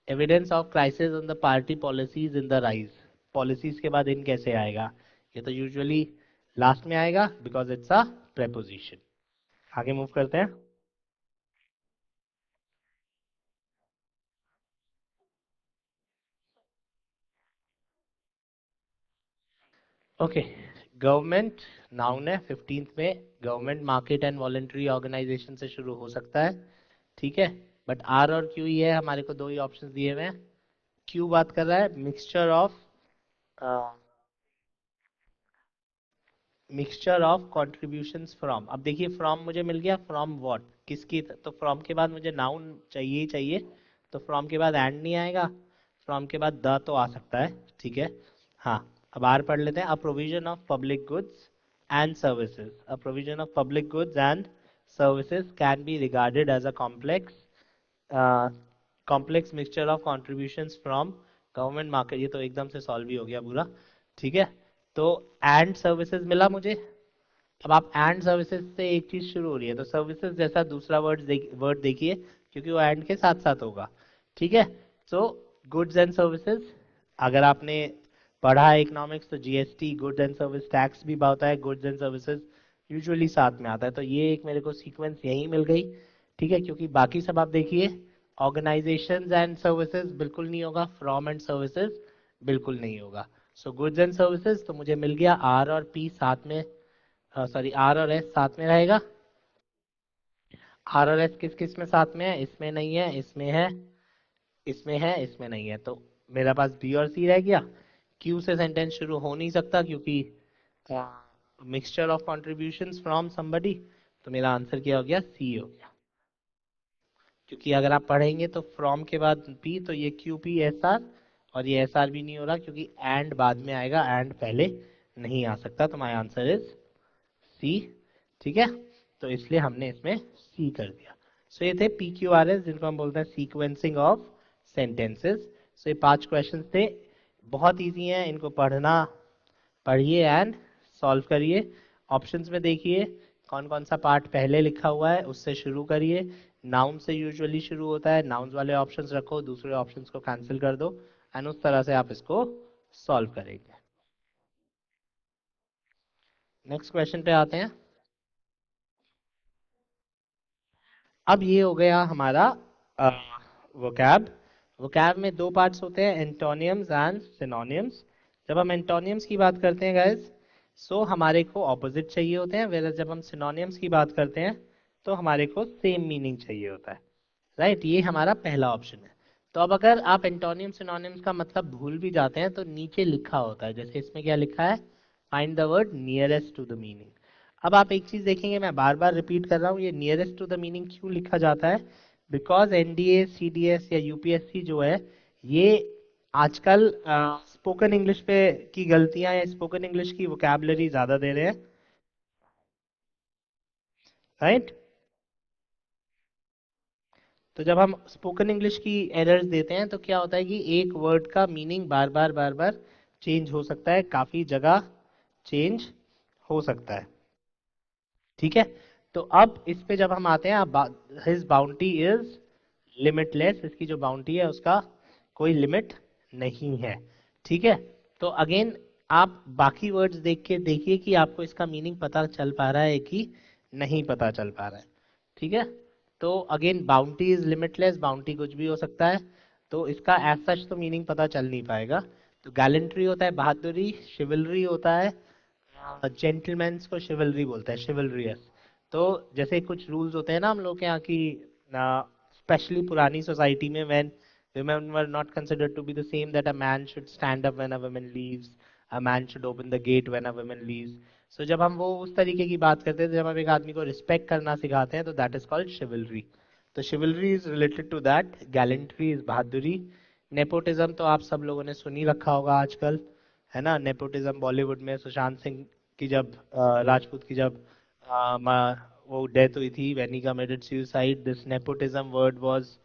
evidence of crisis on the party policies in the rise. Policies के बाद इन कैसे आएगा? ये तो यूजुअली लास्ट में आएगा बिकॉज इट्स अ प्रेपोजिशन। आगे मूव करते हैं। ओके, गवर्नमेंट नाउन है, 15th में government market and voluntary organisation से शुरू हो सकता है। ठीक है, बट आर और क्यू ही है, हमारे को दो ही ऑप्शंस दिए हुए हैं। क्यू बात कर रहा है मिक्सचर ऑफ कॉन्ट्रीब्यूशंस फ्रॉम। अब देखिए, फ्रॉम मुझे मिल गया, फ्रॉम व्हाट, किसकी, तो फ्रॉम के बाद मुझे नाउन चाहिए ही चाहिए। तो फ्रॉम के बाद एंड नहीं आएगा, फ्रॉम के बाद द तो आ सकता है। ठीक है, हाँ, अब आर पढ़ लेते हैं। A provision of public goods and services, a provision of public goods and services can be regarded as a complex mixture of contributions from government market. ये तो एकदम से सॉल्व ही हो गया पूरा। ठीक है, तो एंड सर्विसेज मिला मुझे। अब आप एंड सर्विसेज से एक चीज शुरू हो रही है तो सर्विसेज जैसा दूसरा वर्ड देखिए, क्योंकि वो एंड के साथ साथ होगा। ठीक है, सो गुड्स एंड सर्विसेज, अगर आपने पढ़ा है इकोनॉमिक्स तो GST goods and service tax भी होता है, गुड्स एंड सर्विसेज यूजुअली साथ में आता है। तो ये एक मेरे को सीक्वेंस यही मिल गई। ठीक है, क्योंकि बाकी सब आप देखिए, ऑर्गेनाइजेशंस एंड सर्विसेज बिल्कुल नहीं होगा, फ्रॉम एंड सर्विसेज बिल्कुल नहीं होगा। सो गुड्स एंड सर्विसेज तो मुझे मिल गया, आर और पी साथ में, सॉरी आर और एस साथ में रहेगा। आर और एस किस किस में साथ में है? इसमें नहीं है, इसमें है, इसमें है, इसमें नहीं है। तो मेरा पास बी और सी रह गया। क्यू से सेंटेंस शुरू हो नहीं सकता क्योंकि mixture of contributions from somebody. तो मेरा आंसर क्या हो गया? सी हो गया। क्योंकि अगर आप पढ़ेंगे तो फ्रॉम के बाद पी, तो ये क्यू पी एस आर, और ये एस आर भी नहीं हो रहा क्योंकि एंड बाद में आएगा, एंड पहले नहीं आ सकता। तो माय आंसर इज सी। ठीक है, तो इसलिए हमने इसमें सी कर दिया। सो ये थे पी क्यू आर एस, जिनको हम बोलते हैं सीक्वेंसिंग ऑफ सेंटेंसेस। सो ये 5 क्वेश्चंस थे, बहुत इजी हैं, इनको पढ़िए एंड सॉल्व करिए। ऑप्शंस में देखिए कौन कौन सा पार्ट पहले लिखा हुआ है, उससे शुरू करिए। नाउन से यूजुअली शुरू होता है, नाउन्स वाले ऑप्शंस रखो, दूसरे ऑप्शंस को कैंसिल कर दो, एंड उस तरह से आप इसको सॉल्व करेंगे। नेक्स्ट क्वेश्चन पे आते हैं। अब ये हो गया हमारा वोकैब। वोकैब में दो पार्ट्स होते हैं, एंटोनियम्स एंड सिनोनियम्स। जब हम एंटोनियम्स की बात करते हैं गाइस, सो हमारे को ऑपोजिट चाहिए होते हैं, वेयर जब हम सिनोनियम्स की बात करते हैं तो हमारे को सेम मीनिंग चाहिए होता है। राइट, ये हमारा पहला ऑप्शन है। तो अब अगर आप एंटोनियम सिनोनिम्स का मतलब भूल भी जाते हैं तो नीचे लिखा होता है, जैसे इसमें क्या लिखा है, find the word nearest to the meaning. अब आप एक चीज देखेंगे, मैं बार बार रिपीट कर रहा हूँ, ये नियरेस्ट टू द मीनिंग क्यों लिखा जाता है? बिकॉज एनडीए सीडीएस या यूपीएससी जो है, ये आजकल स्पोकन इंग्लिश पे की गलतियां या स्पोकन इंग्लिश की वोकैबुलरी ज्यादा दे रहे हैं। राइट, तो जब हम स्पोकन इंग्लिश की एरर्स देते हैं तो क्या होता है कि एक वर्ड का मीनिंग बार बार चेंज हो सकता है, काफी जगह चेंज हो सकता है। ठीक है, तो अब इस पे जब हम आते हैं, हिज बाउंटी इज लिमिटलेस, इसकी जो बाउंटी है उसका कोई लिमिट नहीं है। ठीक है, तो अगेन आप बाकी वर्ड्स देख के देखिए कि आपको इसका मीनिंग पता चल पा रहा है कि नहीं पता चल पा रहा है। ठीक है, तो again bounty is limitless, bounty कुछ भी हो सकता है, तो इसका एज सच तो मीनिंग पता चल नहीं पाएगा। तो गैलेंट्री होता है बहादुरी, शिवलरी होता है, जेंटलमैन्स को शिवलरी बोलते हैं, शिवलरियस। तो जैसे कुछ रूल्स होते हैं ना हम लोग के यहाँ की, स्पेशली पुरानी सोसाइटी में, when women were not considered to be the same, that a man should stand up when a woman leaves, a man should open the gate when a woman leaves. So जब हम वो उस तरीके की बात करते हैं, तो जब हम एक आदमी को रिस्पेक्ट करना सिखाते हैं, तो दैट इज कॉल्ड शिवलरी। तो chivalry is related to that, gallantry is बहादुरी। नेपोटिज्म तो आप सब लोगों ने सुन ही रखा होगा आजकल, है ना। नेपोटिज्म बॉलीवुड में सुशांत सिंह की जब राजपूत की जब वो डेथ हुई थी, when he committed suicide, this nepotism word was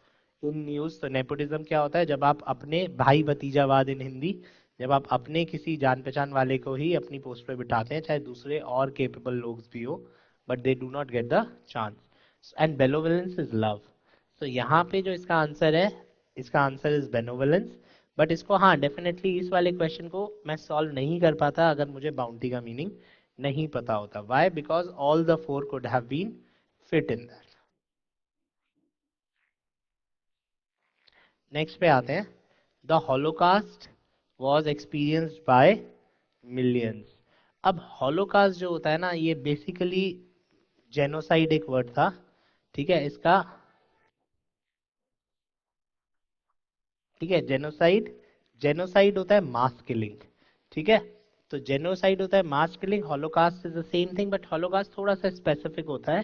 in news. तो नेपोटिज्म क्या होता है, जब आप अपने भाई भतीजावाद इन हिंदी, जब आप अपने किसी जान पहचान वाले को ही अपनी पोस्ट पे बिठाते हैं, चाहे दूसरे और केपेबल लोग भी हो, but they do not get the chance. And benevolence is love. तो यहाँ पे जो इसका आंसर है, इसका आंसर इज बेनोवेलेंस। बट इसको, हाँ, डेफिनेटली इस वाले क्वेश्चन को मैं सॉल्व नहीं कर पाता अगर मुझे बाउंटी का मीनिंग नहीं पता होता। Why? Because all the four could have been fit in that. Next पे आते हैं। The holocaust was experienced by millions. अब हॉलोकास्ट जो होता है ना, ये बेसिकली जेनोसाइड एक वर्ड था, ठीक है इसका। ठीक है, जेनोसाइड, जेनोसाइड होता है मास किलिंग, ठीक है। तो जेनोसाइड होता है mass killing, holocaust is the same thing, but holocaust थोड़ा सा स्पेसिफिक होता है।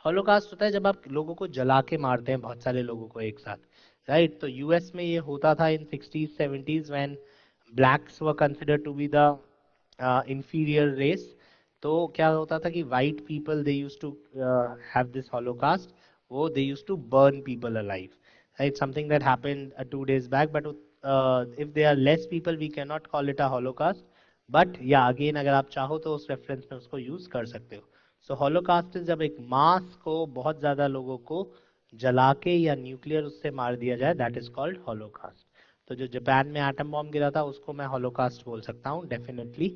हॉलोकास्ट होता है जब आप लोगों को जला के मारते हैं, बहुत सारे लोगों को एक साथ, राइट। तो यूएस में ये होता था in 60s 70s, when blacks were considered to be the inferior race. तो क्या होता था कि white people, they used to have this holocaust, वो they used to burn people alive, right? Something that happened 2 days back, but if there are less people, we cannot call it a holocaust. But yeah, again, अगर आप चाहो तो उस reference में उसको use कर सकते हो। सो हॉलोकास्ट इज जब एक मास को, बहुत ज्यादा लोगों को जला के या न्यूक्लियर उससे मार दिया जाए, दैट इज कॉल्ड हॉलोकास्ट। तो जो जापान में एटम बॉम्ब गिरा था, उसको मैं हॉलोकास्ट बोल सकता हूँ डेफिनेटली।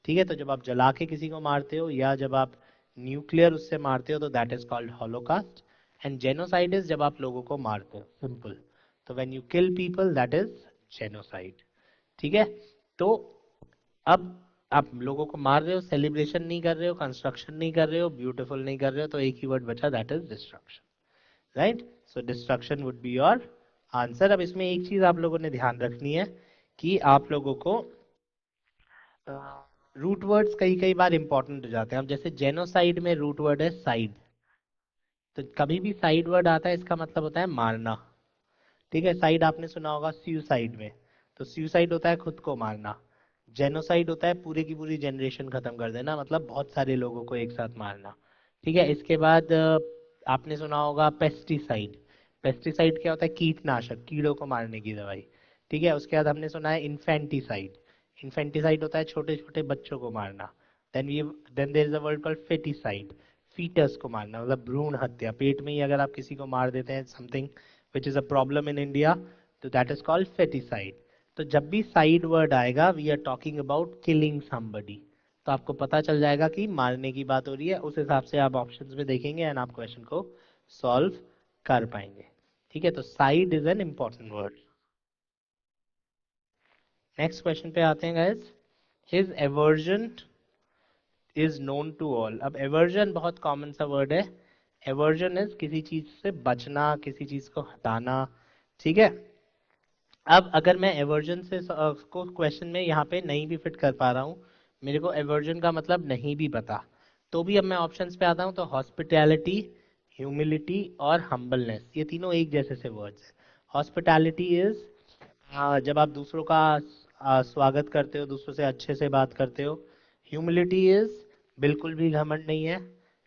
ठीक है, तो जब आप जला के किसी को मारते हो या जब आप न्यूक्लियर उससे मारते हो, तो that is called holocaust. And genocide is जब आप लोगों को मारते हो, सिंपल। तो when you kill people, that is genocide, ठीक है। तो अब आप लोगों को मार रहे हो, सेलिब्रेशन नहीं कर रहे हो, कंस्ट्रक्शन नहीं कर रहे हो, ब्यूटीफुल नहीं कर रहे हो, तो एक ही वर्ड बचा, that is destruction, right. So destruction would be your answer. अब इसमें एक चीज आप लोगों ने ध्यान रखनी है कि आप लोगों को रूट वर्ड्स कई कई बार इंपॉर्टेंट हो जाते हैं। अब जैसे जेनोसाइड में रूट वर्ड है साइड, तो कभी भी साइड वर्ड आता है, इसका मतलब होता है मारना, ठीक है। साइड आपने सुना होगा सुसाइड में, तो सुसाइड होता है खुद को मारना। जेनोसाइड होता है पूरी की पूरी जनरेशन खत्म कर देना, मतलब बहुत सारे लोगों को एक साथ मारना, ठीक है। इसके बाद आपने सुना होगा पेस्टिसाइड। पेस्टिसाइड क्या होता है? कीटनाशक, कीड़ों को मारने की दवाई, ठीक है। उसके बाद हमने सुना है इन्फेंटिसाइड। इन्फेंटिसाइड होता है छोटे छोटे बच्चों को मारना। Then we then there is a word called feticide, foetus को मारना, मतलब भ्रूण हत्या। पेट में ही अगर आप किसी को मार देते हैं, something which is a problem in India, तो that is called feticide। तो जब भी साइड वर्ड आएगा, we are talking about killing somebody। तो आपको पता चल जाएगा कि मारने की बात हो रही है, उस हिसाब से आप ऑप्शंस में देखेंगे एंड आप क्वेश्चन को सॉल्व कर पाएंगे, ठीक है। तो side is an important word. Next question पे आते हैं guys. His aversion is known to all. अब एवर्जन बहुत कॉमन सा वर्ड है। एवर्जन इज किसी चीज से बचना, किसी चीज को हटाना, ठीक है। अब अगर मैं एवर्जन से को क्वेश्चन में यहाँ पे नहीं भी फिट कर पा रहा हूँ, मेरे को एवर्जन का मतलब नहीं भी पता, तो भी अब मैं ऑप्शंस पे आता हूँ। तो हॉस्पिटैलिटी, ह्यूमिलिटी और हम्बलनेस, ये तीनों एक जैसे से वर्ड्स हैं। हॉस्पिटैलिटी इज जब आप दूसरों का स्वागत करते हो, दूसरों से अच्छे से बात करते हो। ह्यूमिलिटी इज बिल्कुल भी घमंड नहीं है।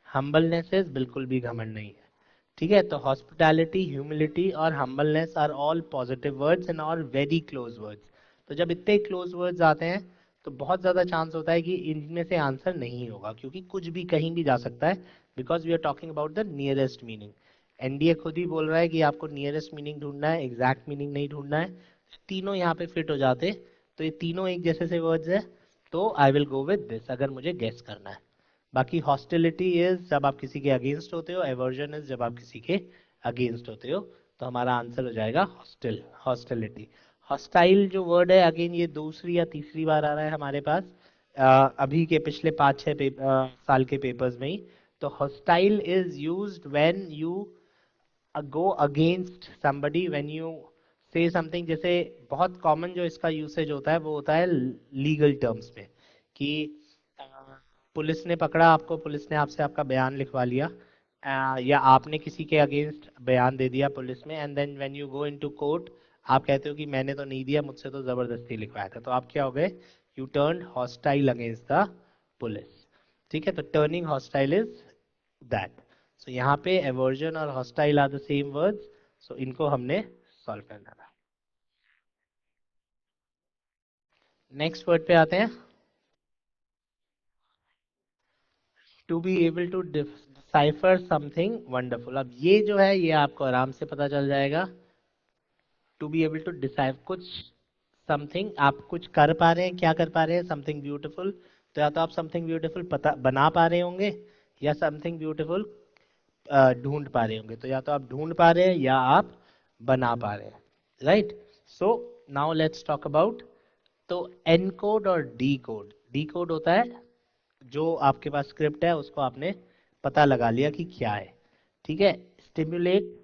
हम्बलनेस इज बिल्कुल भी घमंड नहीं है, ठीक है। तो हॉस्पिटैलिटी, ह्यूमिलिटी और humbleness are all positive words and are very close words. तो जब इतने क्लोज वर्ड्स आते हैं, तो बहुत ज्यादा चांस होता है कि इनमें से आंसर नहीं होगा, क्योंकि कुछ भी कहीं भी जा सकता है, because we are talking about the nearest meaning. NDA खुद ही बोल रहा है कि आपको नियरेस्ट मीनिंग ढूंढना है, एग्जैक्ट मीनिंग नहीं ढूंढना है। तीनों यहाँ पे फिट हो जाते, तो ये तीनों एक जैसे से वर्ड्स है, तो I will go with this अगर मुझे गेस करना है। बाकी हॉस्टिलिटी इज जब आप किसी के अगेंस्ट होते हो, एवर्जन इज जब आप किसी के अगेंस्ट होते हो। तो हमारा आंसर हो जाएगा हॉस्टिल, हॉस्टिलिटी। हॉस्टाइल जो वर्ड है अगेन ये दूसरी या तीसरी बार आ रहा है हमारे पास अभी के पिछले 5-6 साल के पेपर्स में ही। तो hostile is used when you go against somebody, when you say something। जैसे बहुत कॉमन जो इसका यूसेज होता है वो होता है लीगल टर्म्स में, कि अ, पुलिस ने पकड़ा आपको, पुलिस ने आपसे आपका बयान लिखवा लिया, या आपने किसी के अगेंस्ट बयान दे दिया पुलिस में, and then when you go into court आप कहते हो कि मैंने तो नहीं दिया, मुझसे तो जबरदस्ती लिखवाया था, तो आप क्या हो गए, you turn hostile against the police. ठीक है, तो turning hostile is that. So यहाँ पे एवर्जन और hostile are the same words, so इनको हमने सॉल्व करना था। नेक्स्ट वर्ड पे आते हैं, to be able to decipher something wonderful. अब ये जो है ये आपको आराम से पता चल जाएगा। To be able to decide कुछ, समथिंग आप कुछ कर पा रहे हैं, क्या कर पा रहे हैं, समथिंग ब्यूटीफुल। तो या तो आप समथिंग ब्यूटीफुल पता बना पा रहे होंगे, या समथिंग ब्यूटीफुल ढूंढ पा रहे होंगे। तो या तो आप ढूंढ पा रहे हैं या आप बना पा रहे हैं, right. So now let's talk about, तो एनकोड और डी कोड। डी कोड होता है जो आपके पास स्क्रिप्ट है उसको आपने पता लगा लिया कि क्या है, ठीक है। स्टिमुलेट,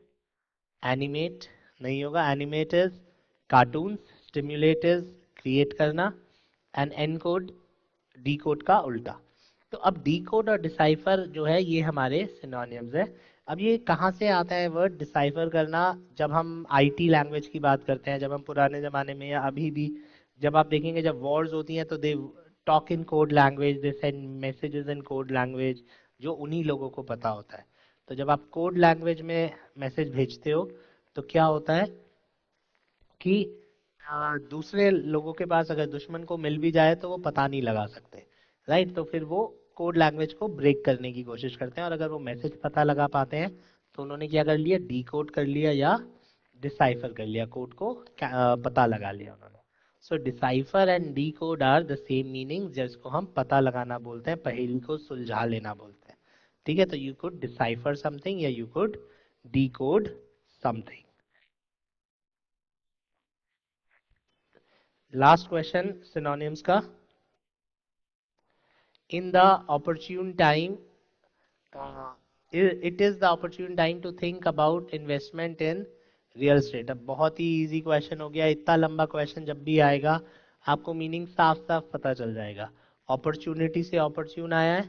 एनिमेट नहीं होगा, animate is cartoon, stimulate is create करना, एंड एनकोड डी कोड का उल्टा। तो अब डी कोड और डिसाइफर जो है ये हमारे सिनोनिम्स है। अब ये कहाँ से आता है वर्ड डिसाइफर करना, जब हम आईटी लैंग्वेज की बात करते हैं, जब हम पुराने जमाने में या अभी भी जब आप देखेंगे जब वॉर्स होती हैं तो they talk in code language, they send messages in code language, जो उन्हीं लोगों को पता होता है। तो जब आप कोड लैंग्वेज में मैसेज भेजते हो तो क्या होता है कि दूसरे लोगों के पास अगर दुश्मन को मिल भी जाए तो वो पता नहीं लगा सकते, राइट। तो फिर वो कोड लैंग्वेज को ब्रेक करने की कोशिश करते हैं, और अगर वो मैसेज पता लगा पाते हैं तो उन्होंने क्या कर लिया, डी कोड कर लिया या डिसाइफर कर लिया, कोड को पता लगा लिया उन्होंने। So decipher and decode are the same meaning, जिसको हम पता लगाना बोलते हैं, पहेली को सुलझा लेना बोलते हैं। ठीक है, तो यू कुड डिसाइफर समथिंग या you could D code something. Last question synonyms का, in the opportune time, it is the opportune time to think about investment in real estate। अब बहुत ही इजी क्वेश्चन हो गया, इतना लंबा क्वेश्चन जब भी आएगा आपको मीनिंग साफ साफ पता चल जाएगा। अपॉर्चुनिटी से अपॉर्चून आया है,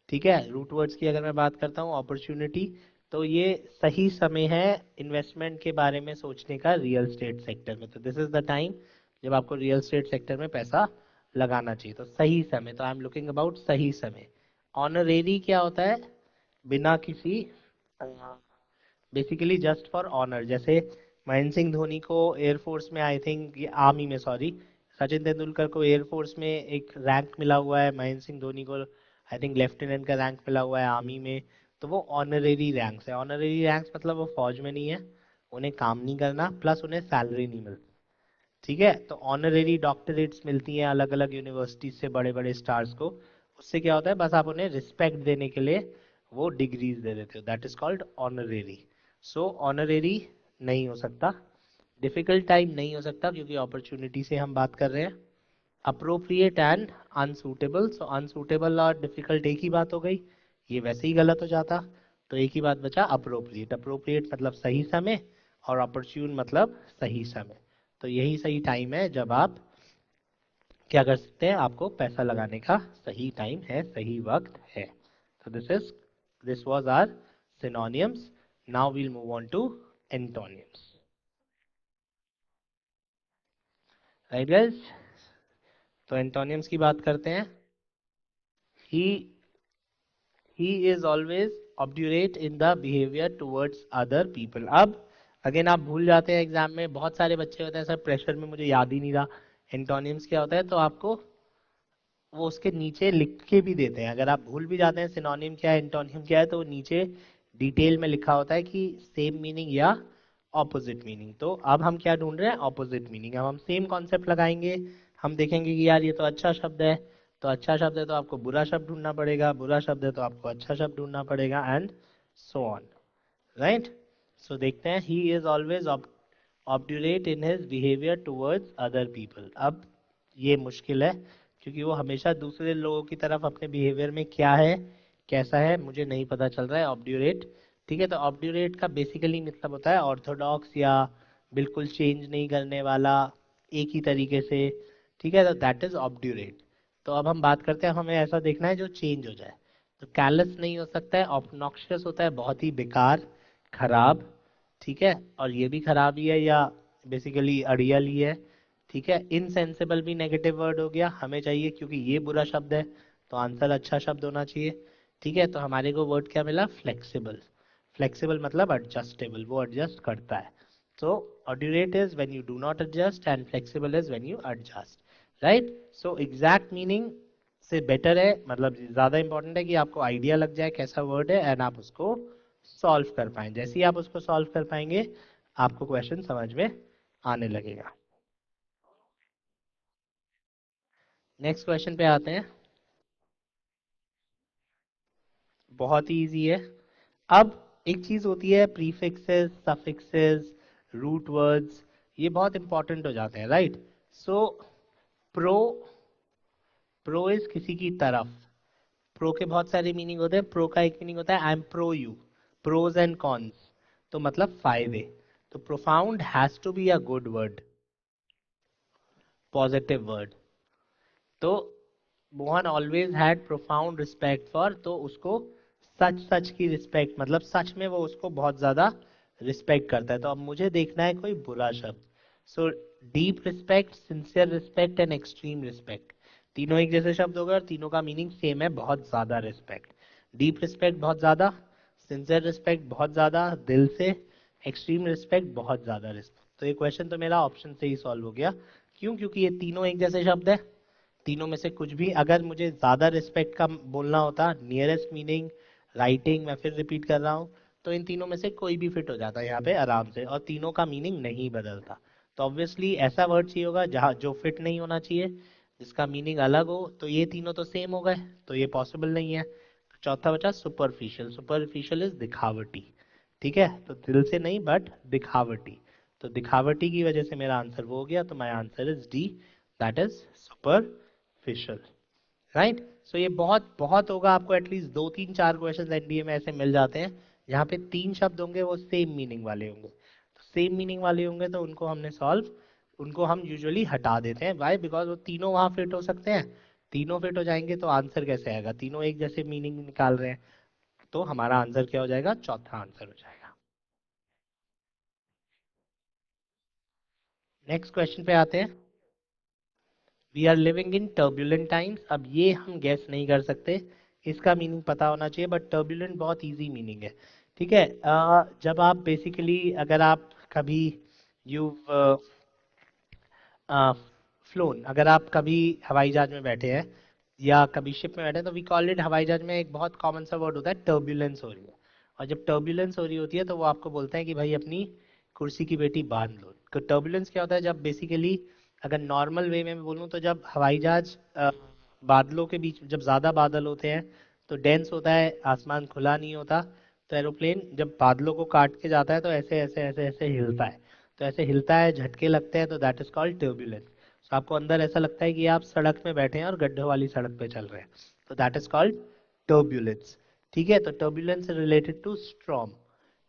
ठीक है। रूट वर्ड्स की अगर मैं बात करता हूँ अपॉर्चुनिटी, तो ये सही समय है इन्वेस्टमेंट के बारे में सोचने का रियल स्टेट सेक्टर में। तो दिस इज द टाइम जब आपको रियल स्टेट सेक्टर में पैसा लगाना चाहिए, तो सही समय, तो आई एम लुकिंग अबाउट सही समय। ऑनरेरी क्या होता है, बिना किसी, बेसिकली जस्ट फॉर ऑनर। जैसे महेंद्र सिंह धोनी को एयरफोर्स में, आई थिंक आर्मी में सॉरी, सचिन तेंदुलकर को एयरफोर्स में एक रैंक मिला हुआ है, महेंद्र सिंह धोनी को आई थिंक लेफ्टिनेंट का रैंक मिला हुआ है आर्मी में। तो वो ऑनरेरी रैंक्स है। ऑनरेरी रैंक्स मतलब वो फौज में नहीं है, उन्हें काम नहीं करना, प्लस उन्हें सैलरी नहीं मिलती, ठीक है। तो ऑनरेरी डॉक्टरेट्स मिलती हैं अलग अलग यूनिवर्सिटी से बड़े बड़े स्टार्स को। उससे क्या होता है, बस आप उन्हें रिस्पेक्ट देने के लिए वो डिग्रीज दे देते हो, that is called honorary. So honorary नहीं हो सकता, डिफिकल्ट टाइम नहीं हो सकता क्योंकि अपॉर्चुनिटी से हम बात कर रहे हैं। Appropriate and unsuitable, so unsuitable और डिफिकल्ट एक ही बात हो गई, ये वैसे ही गलत हो जाता। तो एक ही बात बचा अप्रोप्रिएट। अप्रोप्रिएट मतलब सही समय, और अपॉर्चून मतलब सही समय। तो यही सही टाइम है जब आप क्या कर सकते हैं, आपको पैसा लगाने का सही टाइम है, सही वक्त है। तो this was our synonyms. Now we'll move on to antonyms, right guys. तो एंटोनिम्स की बात करते हैं। He he is always obdurate in the behavior towards other people। अब अगेन आप भूल जाते हैं एग्जाम में, बहुत सारे बच्चे होते हैं सर प्रेशर में मुझे याद ही नहीं रहा एंटोनिम्स क्या होता है, तो आपको वो उसके नीचे लिख के भी देते हैं। अगर आप भूल भी जाते हैं सिनोनिम क्या है एंटोनिम क्या है, तो नीचे डिटेल में लिखा होता है कि सेम मीनिंग या ऑपोजिट मीनिंग। तो अब हम क्या ढूंढ रहे हैं, ऑपोजिट मीनिंग। अब हम सेम कॉन्सेप्ट लगाएंगे, हम देखेंगे कि यार ये तो अच्छा शब्द है, तो अच्छा शब्द है तो आपको बुरा शब्द ढूंढना पड़ेगा, बुरा शब्द है तो आपको अच्छा शब्द ढूंढना पड़ेगा, and so on, right. So देखते हैं, he is always obdurate in his behaviour towards other people. अब ये मुश्किल है क्योंकि वो हमेशा दूसरे लोगों की तरफ अपने बिहेवियर में क्या है, कैसा है, मुझे नहीं पता चल रहा है। ऑब्ड्यूरेट, ठीक है, तो ऑब्ड्यूरेट का बेसिकली मतलब होता है ऑर्थोडॉक्स या बिल्कुल चेंज नहीं करने वाला, एक ही तरीके से, ठीक है, तो दैट इज ऑब्ड्यूरेट। तो अब हम बात करते हैं, हमें ऐसा देखना है जो चेंज हो जाए। तो कैलस नहीं हो सकता है, ऑब्नॉक्शियस होता है बहुत ही बेकार, खराब, ठीक है, और ये भी खराब ही है या बेसिकली अड़ियल ही है, ठीक है। इनसेंसिबल भी नेगेटिव वर्ड हो गया, हमें चाहिए क्योंकि ये बुरा शब्द है तो आंसर अच्छा शब्द होना चाहिए, ठीक है। तो हमारे को वर्ड क्या मिला, फ्लेक्सिबल। फ्लेक्सिबल मतलब एडजस्टेबल, वो एडजस्ट करता है। So obdurate is when you do not adjust and flexible is when you adjust, right? So exact meaning से बेटर है, मतलब ज्यादा इंपॉर्टेंट है कि आपको आइडिया लग जाए कैसा वर्ड है एंड आप उसको सॉल्व कर पाएं। जैसे ही आप उसको सॉल्व कर पाएंगे आपको क्वेश्चन समझ में आने लगेगा। नेक्स्ट क्वेश्चन पे आते हैं। बहुत ही इजी है। अब एक चीज होती है प्रीफिक्सेस, सफिक्सेस, रूट वर्ड्स, ये बहुत इंपॉर्टेंट हो जाते हैं, right? So pro, pro is किसी की तरफ। प्रो के बहुत सारे मीनिंग होते हैं। प्रो का एक मीनिंग होता है I am pro you, pros and cons, तो मतलब फायदे। तो profound has to be a good word, positive word. तो Mohan always had profound respect for, तो उसको सच सच की रिस्पेक्ट, मतलब सच में वो उसको बहुत ज्यादा रिस्पेक्ट करता है। तो अब मुझे देखना है कोई बुरा शब्द। So deep respect, sincere respect and extreme respect, तीनों एक जैसे शब्द हो गए और तीनों का मीनिंग सेम है, बहुत ज्यादा रिस्पेक्ट। डीप रिस्पेक्ट बहुत ज्यादा, सिंसियर रिस्पेक्ट बहुत ज्यादा दिल से, एक्सट्रीम रिस्पेक्ट बहुत ज्यादा रिस्पेक्ट। तो ये क्वेश्चन तो मेरा ऑप्शन से ही सॉल्व हो गया। क्यों? क्योंकि ये तीनों एक जैसे शब्द है। तीनों में से कुछ भी, अगर मुझे ज्यादा रिस्पेक्ट का बोलना होता, नियरेस्ट मीनिंग, राइटिंग, मैं फिर रिपीट कर रहा हूँ, तो इन तीनों में से कोई भी फिट हो जाता है यहाँ पे आराम से, और तीनों का मीनिंग नहीं बदलता। तो ऑब्वियसली ऐसा वर्ड चाहिए होगा जहाँ जो फिट नहीं होना चाहिए, जिसका मीनिंग अलग हो। तो ये तीनों तो सेम हो गए, तो ये पॉसिबल नहीं है। तो चौथा बचा सुपरफिशियल। सुपरफिशियल इज दिखावटी, ठीक है, तो दिल से नहीं बट दिखावटी। तो दिखावटी की वजह से मेरा आंसर वो हो गया, तो my answer is D, that is superficial, right? So ये बहुत बहुत होगा, आपको एटलीस्ट दो तीन चार क्वेश्चन एनडीए में ऐसे मिल जाते हैं जहाँ पे तीन शब्द होंगे वो सेम मीनिंग वाले होंगे। तो सेम मीनिंग वाले होंगे तो उनको हमने सॉल्व, उनको हम यूजुअली हटा देते हैं। वाई? बिकॉज वो तीनों वहां फिट हो सकते हैं। तीनों फिट हो जाएंगे तो आंसर कैसे आएगा? तीनों एक जैसे मीनिंग निकाल रहे हैं, तो हमारा आंसर क्या हो जाएगा? चौथा आंसर हो जाएगा। नेक्स्ट क्वेश्चन पे आते हैं। We are living in turbulent times. अब ये हम गैस नहीं कर सकते, इसका मीनिंग पता होना चाहिए, बट टर्बुलेंट बहुत इजी मीनिंग है, ठीक है। जब आप बेसिकली, अगर आप कभी यू फ्लोन, अगर आप कभी हवाई जहाज में बैठे हैं या कभी शिप में बैठे हैं, तो वी कॉल इट, हवाई जहाज में एक बहुत कॉमन सा वर्ड होता है टर्बुलेंस हो रही है। और जब टर्बुलेंस हो रही होती है तो वो आपको बोलते हैं कि भाई अपनी कुर्सी की पेटी बांध लो। तो टर्बुलेंस क्या होता है? जब बेसिकली, अगर नॉर्मल वे में बोलूँ तो जब हवाई जहाज बादलों के बीच, जब ज्यादा बादल होते हैं तो डेंस होता है, आसमान खुला नहीं होता, तो एरोप्लेन जब बादलों को काट के जाता है तो ऐसे ऐसे ऐसे ऐसे हिलता है। तो ऐसे हिलता है, झटके लगते हैं, तो दैट इज कॉल्ड टर्बुलेंस। तो आपको अंदर ऐसा लगता है कि आप सड़क में बैठे हैं और गड्ढों वाली सड़क पे चल रहे हैं, तो दैट इज कॉल्ड टर्बुलेंस, ठीक है। तो टर्बुलेंस रिलेटेड टू स्ट्रॉम,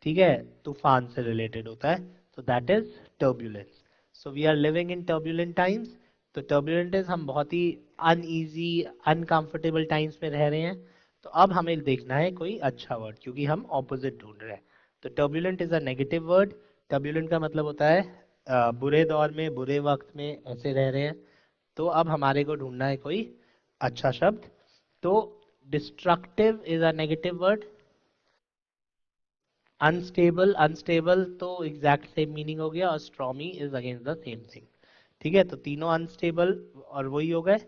ठीक है, तूफान से रिलेटेड होता है, तो that is turbulence. So we are living in turbulent times. तो टर्बुलेंट इज हम बहुत ही अनईजी, अनकंफर्टेबल टाइम्स में रह रहे हैं। तो अब हमें देखना है कोई अच्छा वर्ड, क्योंकि हम ऑपोजिट ढूंढ रहे हैं। तो turbulent is a negative word. Turbulent का मतलब होता है बुरे दौर में, बुरे वक्त में ऐसे रह रहे हैं। तो अब हमारे को ढूंढना है कोई अच्छा शब्द। तो destructive is a negative word. Unstable, unstable तो एग्जैक्ट सेम मीनिंग हो गया, और stormy is against the same thing, ठीक है। तो तीनों अनस्टेबल और वही हो गए।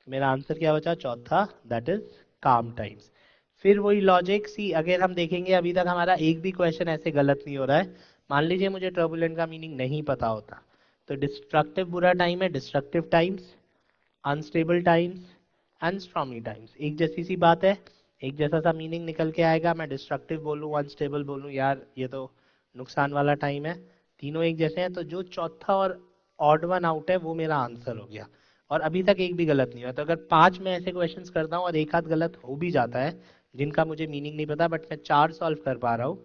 मेरा आंसर क्या बचा? चौथा, दैट इज काम टाइम्स। फिर वही लॉजिक सी, अगर हम देखेंगे अभी तक हमारा एक भी क्वेश्चन ऐसे गलत नहीं हो रहा है। मान लीजिए मुझे टर्बुलेंट का मीनिंग नहीं पता होता, तो डिस्ट्रक्टिव बुरा टाइम है, destructive times, unstable times and stormy times, एक जैसी सी बात है, एक जैसा सा मीनिंग निकल के आएगा। मैं डिस्ट्रक्टिव बोलूँ, अनस्टेबल बोलूँ, यार ये तो नुकसान वाला टाइम है, तीनों एक जैसे हैं, तो जो चौथा और ऑड वन आउट है वो मेरा आंसर हो गया। और अभी तक एक भी गलत नहीं हुआ। तो अगर 5 में ऐसे क्वेश्चंस करता हूँ और एक आध गलत हो भी जाता है जिनका मुझे मीनिंग नहीं पता, बट मैं 4 सॉल्व कर पा रहा हूँ,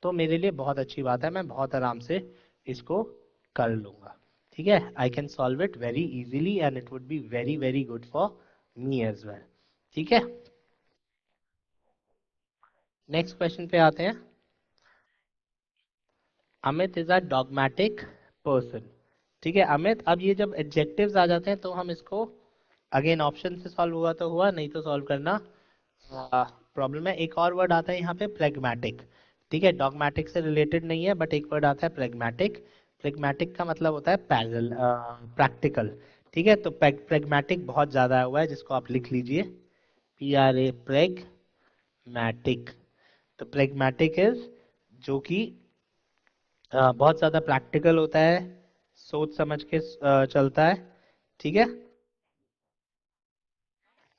तो मेरे लिए बहुत अच्छी बात है, मैं बहुत आराम से इसको कर लूंगा। ठीक है, I can solve it very easily and it would be very very good for me as well. ठीक है, नेक्स्ट क्वेश्चन पे आते हैं। Amit is a dogmatic person. ठीक है अमित, अब ये जब एडजेक्टिव्स आ जाते हैं तो हम इसको अगेन ऑप्शन से सॉल्व हुआ तो हुआ, नहीं तो सॉल्व करना प्रॉब्लम है। एक और वर्ड आता है यहाँ पे प्रेगमेटिक। ठीक है, डॉगमेटिक से रिलेटेड नहीं है, बट एक वर्ड आता है प्रेगमेटिक। प्रेगमेटिक का मतलब होता है पैरल प्रैक्टिकल। ठीक है, तो प्रेगमेटिक बहुत ज्यादा हुआ है, जिसको आप लिख लीजिए, PRA प्रेगमेटिक। तो प्रेगमेटिक इज जो कि बहुत ज्यादा प्रैक्टिकल होता है, सोच समझ के चलता है। ठीक है,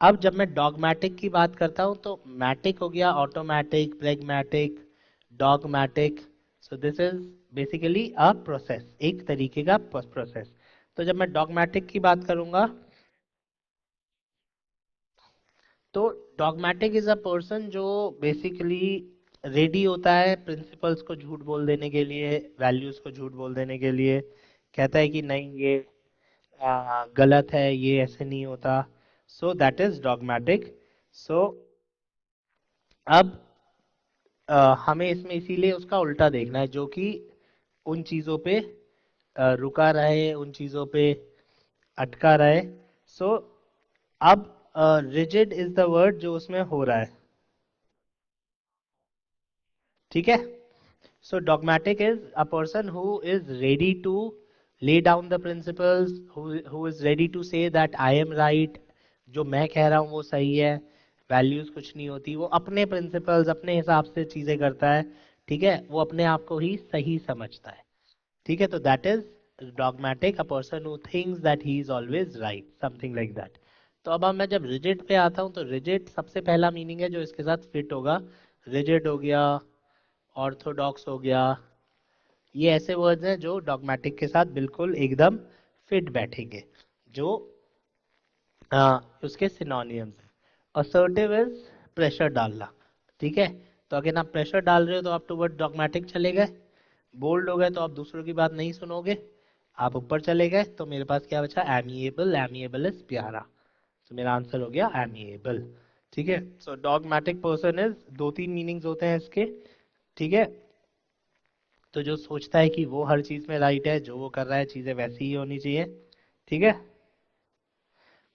अब जब मैं डॉगमेटिक की बात करता हूं तो मैटिक हो गया automatic, pragmatic, dogmatic. So this is basically a process, एक तरीके का प्रोसेस। तो जब मैं डॉगमेटिक की बात करूंगा तो डॉगमेटिक इज अ पर्सन जो बेसिकली रेडी होता है प्रिंसिपल्स को झूठ बोल देने के लिए, वैल्यूज को झूठ बोल देने के लिए, कहता है कि नहीं ये गलत है, ये ऐसे नहीं होता। So that is dogmatic. So अब हमें इसमें इसीलिए उसका उल्टा देखना है, जो कि उन चीजों पे रुका रहे, उन चीजों पे अटका रहे। सो अब रिजिड इज द वर्ड जो उसमें हो रहा है। ठीक है, so dogmatic is a person who is ready to lay down the principles, who is ready to say that I am right, जो मैं कह रहा हूँ वो सही है, वैल्यूज कुछ नहीं होती, वो अपने प्रिंसिपल्स अपने हिसाब से चीजें करता है। ठीक है, वो अपने आप को ही सही समझता है। ठीक है, तो that is dogmatic, a person who thinks that he is always right, something like that. तो अब मैं जब रिजिड पे आता हूँ तो रिजिड सबसे पहला मीनिंग है जो इसके साथ फिट होगा, रिजिड हो गया, ऑर्थोडॉक्स हो गया। ये ऐसे वर्ड्स हैं जो डॉगमेटिक के साथ बिल्कुल एकदम फिट बैठेंगे, जो उसके सिनोनियम्स हैं। असर्टिव इज प्रेशर डालना। ठीक है, तो अगर आप प्रेशर डाल रहे हो तो आप टुवर्ड डॉगमेटिक चले गए। बोल्ड हो गए तो आप दूसरों की बात नहीं सुनोगे, आप ऊपर चले गए। तो मेरे पास क्या बचा, एमिएबल। एमिएबल इज प्यारा, तो मेरा आंसर हो गया एमिएबल। ठीक है, सो डॉगमेटिक पर्सन इज, दो तीन मीनिंग्स होते हैं इसके। ठीक है, तो जो सोचता है कि वो हर चीज में राइट है, जो वो कर रहा है चीजें वैसी ही होनी चाहिए। ठीक है,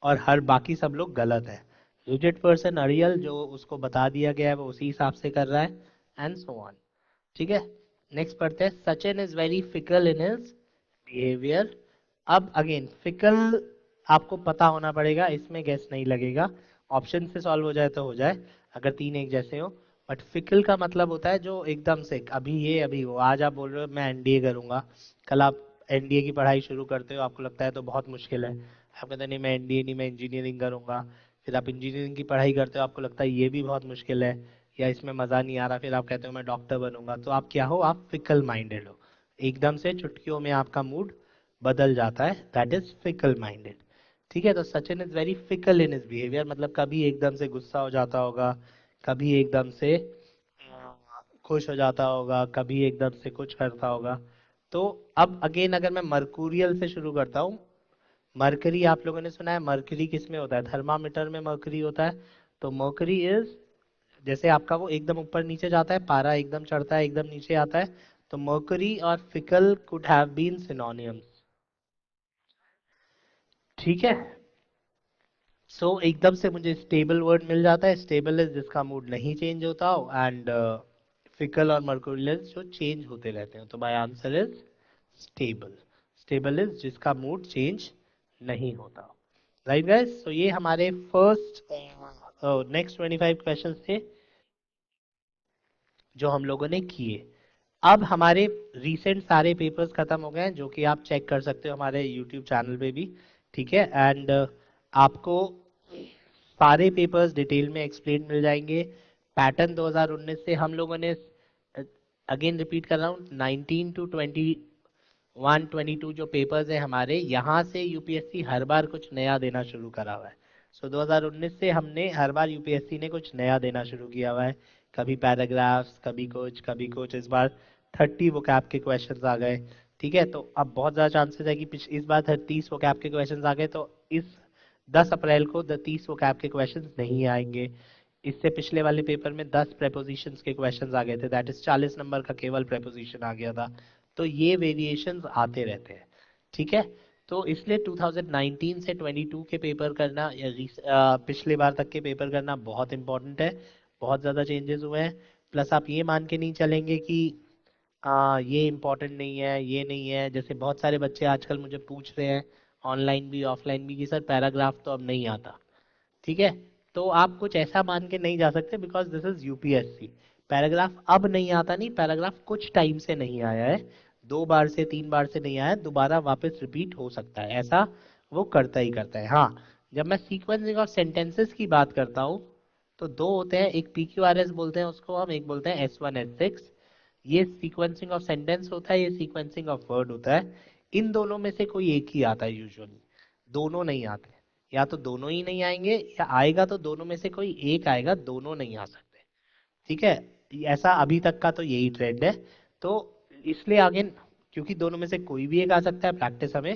और हर बाकी सब लोग गलत है। रिजिड पर्सन अरियल, जो उसको बता दिया गया है वो उसी हिसाब से कर रहा है, एंड सो ऑन। ठीक है, नेक्स्ट पढ़ते हैं। Sachin is very fickle in his behaviour. अब अगेन फिकल आपको पता होना पड़ेगा, इसमें गैस नहीं लगेगा। ऑप्शन से सॉल्व हो जाए तो हो जाए, अगर तीन एक जैसे हो। बट फिकल का मतलब होता है जो एकदम से अभी ये अभी वो, आज आप बोल रहे हो मैं एनडीए करूंगा, कल आप एनडीए की पढ़ाई शुरू करते हो, आपको लगता है तो बहुत मुश्किल है, आप कहते हैं नहीं मैं एनडीए नहीं, मैं इंजीनियरिंग करूंगा। फिर आप इंजीनियरिंग की पढ़ाई करते हो, आपको लगता है ये भी बहुत मुश्किल है या इसमें मजा नहीं आ रहा, फिर आप कहते हो मैं डॉक्टर बनूंगा। तो आप क्या हो, आप फिकल माइंडेड हो, एकदम से चुटकियों में आपका मूड बदल जाता है, दैट इज फिकल माइंडेड। ठीक है, तो Sachin is very fickle in his behaviour, मतलब कभी एकदम से गुस्सा हो जाता होगा, कभी एकदम से खुश हो जाता होगा, कभी एकदम से कुछ करता होगा। तो अब अगेन अगर मैं मर्कूरियल से शुरू करता हूँ, मरकरी आप लोगों ने सुना है, मरकरी किस में होता है, थर्मामीटर में मरकरी होता है। तो मरकरी इज, जैसे आपका वो एकदम ऊपर नीचे जाता है, पारा एकदम चढ़ता है एकदम नीचे आता है, तो मर्करी और fickle could have been synonyms. ठीक है, सो एकदम से मुझे स्टेबल वर्ड मिल जाता है, स्टेबल इज जिसका मूड नहीं चेंज होता हो, एंड फिकल और मर्कुरियल जो चेंज होते रहते हैं। तो my answer is stable. Stable is जिसका मूड चेंज नहीं होता। राइट गाइस, तो ये हमारे फर्स्ट नेक्स्ट 25 क्वेश्चन थे जो हम लोगों ने किए। अब हमारे रीसेंट सारे पेपर्स खत्म हो गए हैं, जो कि आप चेक कर सकते हो हमारे यूट्यूब चैनल पे भी। ठीक है, एंड आपको सारे पेपर्स डिटेल में एक्सप्लेन मिल जाएंगे। पैटर्न 2019 से हम लोगों ने, अगेन रिपीट कर रहा हूँ, 19 टू 20 122 जो पेपर्स है हमारे, यहाँ से यूपीएससी हर बार कुछ नया देना शुरू करा हुआ है। सो 2019 से हमने हर बार यूपीएससी ने कुछ नया देना शुरू किया हुआ है। कभी पैराग्राफ्स, कभी कुछ कभी कुछ। इस बार 30 वोकैब के क्वेश्चंस आ गए। ठीक है, तो अब बहुत ज़्यादा चांसेस है कि इस बार 30 वोकैब के क्वेश्चंस आ गए, तो इस 10 अप्रैल को 30 वोकैब के क्वेश्चंस नहीं आएंगे। इससे पिछले वाले पेपर में 10 प्रेपोजिशंस के क्वेश्चंस आ गए थे, दैट इज 40 नंबर का केवल प्रेपोजिशन आ गया था। तो ये वेरिएशंस आते रहते हैं। ठीक है, तो इसलिए 2019 से 22 के पेपर करना या पिछले बार तक के पेपर करना बहुत इंपॉर्टेंट है। बहुत ज़्यादा चेंजेस हुए हैं। प्लस आप ये मान के नहीं चलेंगे कि ये इम्पोर्टेंट नहीं है, ये नहीं है। जैसे बहुत सारे बच्चे आजकल मुझे पूछ रहे हैं ऑनलाइन भी ऑफलाइन भी कि सर पैराग्राफ तो अब नहीं आता। ठीक है, तो आप कुछ ऐसा मान के नहीं जा सकते, because this is UPSC. Paragraph अब नहीं आता नहीं, पैराग्राफ कुछ टाइम से नहीं आया है, 2 बार से 3 बार से नहीं आया, दोबारा वापस रिपीट हो सकता है, ऐसा वो करता ही करता है। हाँ, जब मैं सीक्वेंसिंग ऑफ सेंटेंसेस की बात करता हूँ तो दो होते हैं, एक पीक्यूआरएस बोलते हैं उसको हम, एक बोलते हैं S1 S6। ये सीक्वेंसिंग ऑफ सेंटेंस होता है, ये सीक्वेंसिंग ऑफ वर्ड होता है। इन दोनों में से कोई एक ही आता है यूजुअली, दोनों नहीं आते। या तो दोनों ही नहीं आएंगे, या आएगा तो दोनों में से कोई एक आएगा, दोनों नहीं आ सकते। ठीक है, ऐसा अभी तक का तो यही ट्रेंड है। तो इसलिए आगे, क्योंकि दोनों में से कोई भी एक आ सकता है, प्रैक्टिस हमें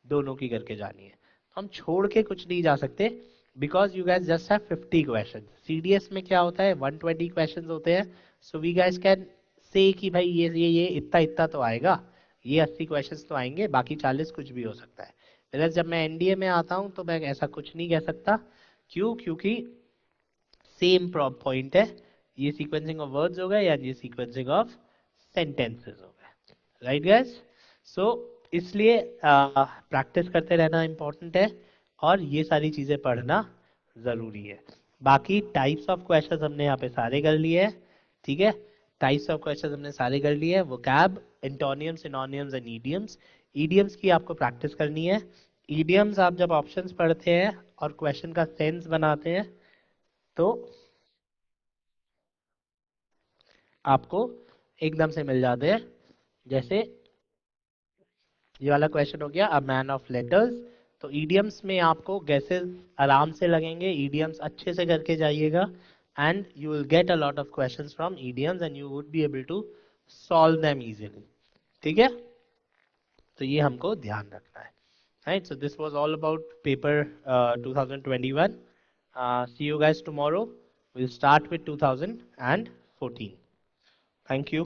दोनों की करके जानी है। तो हम छोड़ के कुछ नहीं जा सकते, because you gas just have 50 question. CDS में क्या होता है, 120 क्वेश्चन होते हैं। So we gas can say कि भाई ये इतना इतना तो आएगा, ये 80 क्वेश्चंस तो आएंगे, बाकी 40 कुछ भी हो सकता है। whereas जब मैं एनडीए में आता हूं तो मैं ऐसा कुछ नहीं कह सकता। क्यों? क्योंकि सेम पॉइंट है, ये सीक्वेंसिंग ऑफ वर्ड्स हो गए या ये सीक्वेंसिंग ऑफ सेंटेंसेस हो गए। Right gas? सो इसलिए प्रैक्टिस करते रहना इंपॉर्टेंट है, और ये सारी चीजें पढ़ना जरूरी है। बाकी टाइप्स ऑफ क्वेश्चंस हमने यहाँ पे सारे कर लिए हैं। ठीक है, टाइप्स ऑफ क्वेश्चंस हमने सारे कर लिए हैं। Vocab, एंटोनियम्स, synonyms and idioms. Idioms की आपको प्रैक्टिस करनी है। ईडियम्स आप जब ऑप्शंस पढ़ते हैं और क्वेश्चन का सेंस बनाते हैं तो आपको एकदम से मिल जाते हैं। जैसे ये वाला क्वेश्चन हो गया, अ मैन ऑफ लेटर्स। तो ईडियम्स में आपको गैसेस आराम से लगेंगे, ईडियम्स अच्छे से करके जाइएगा, and you will get a lot of questions from idioms and you would be able to solve them easily. ठीक है, तो ये हमको ध्यान रखना है। Right, so this was all about paper 2021. See you guys tomorrow. We'll start with 2014. Thank you.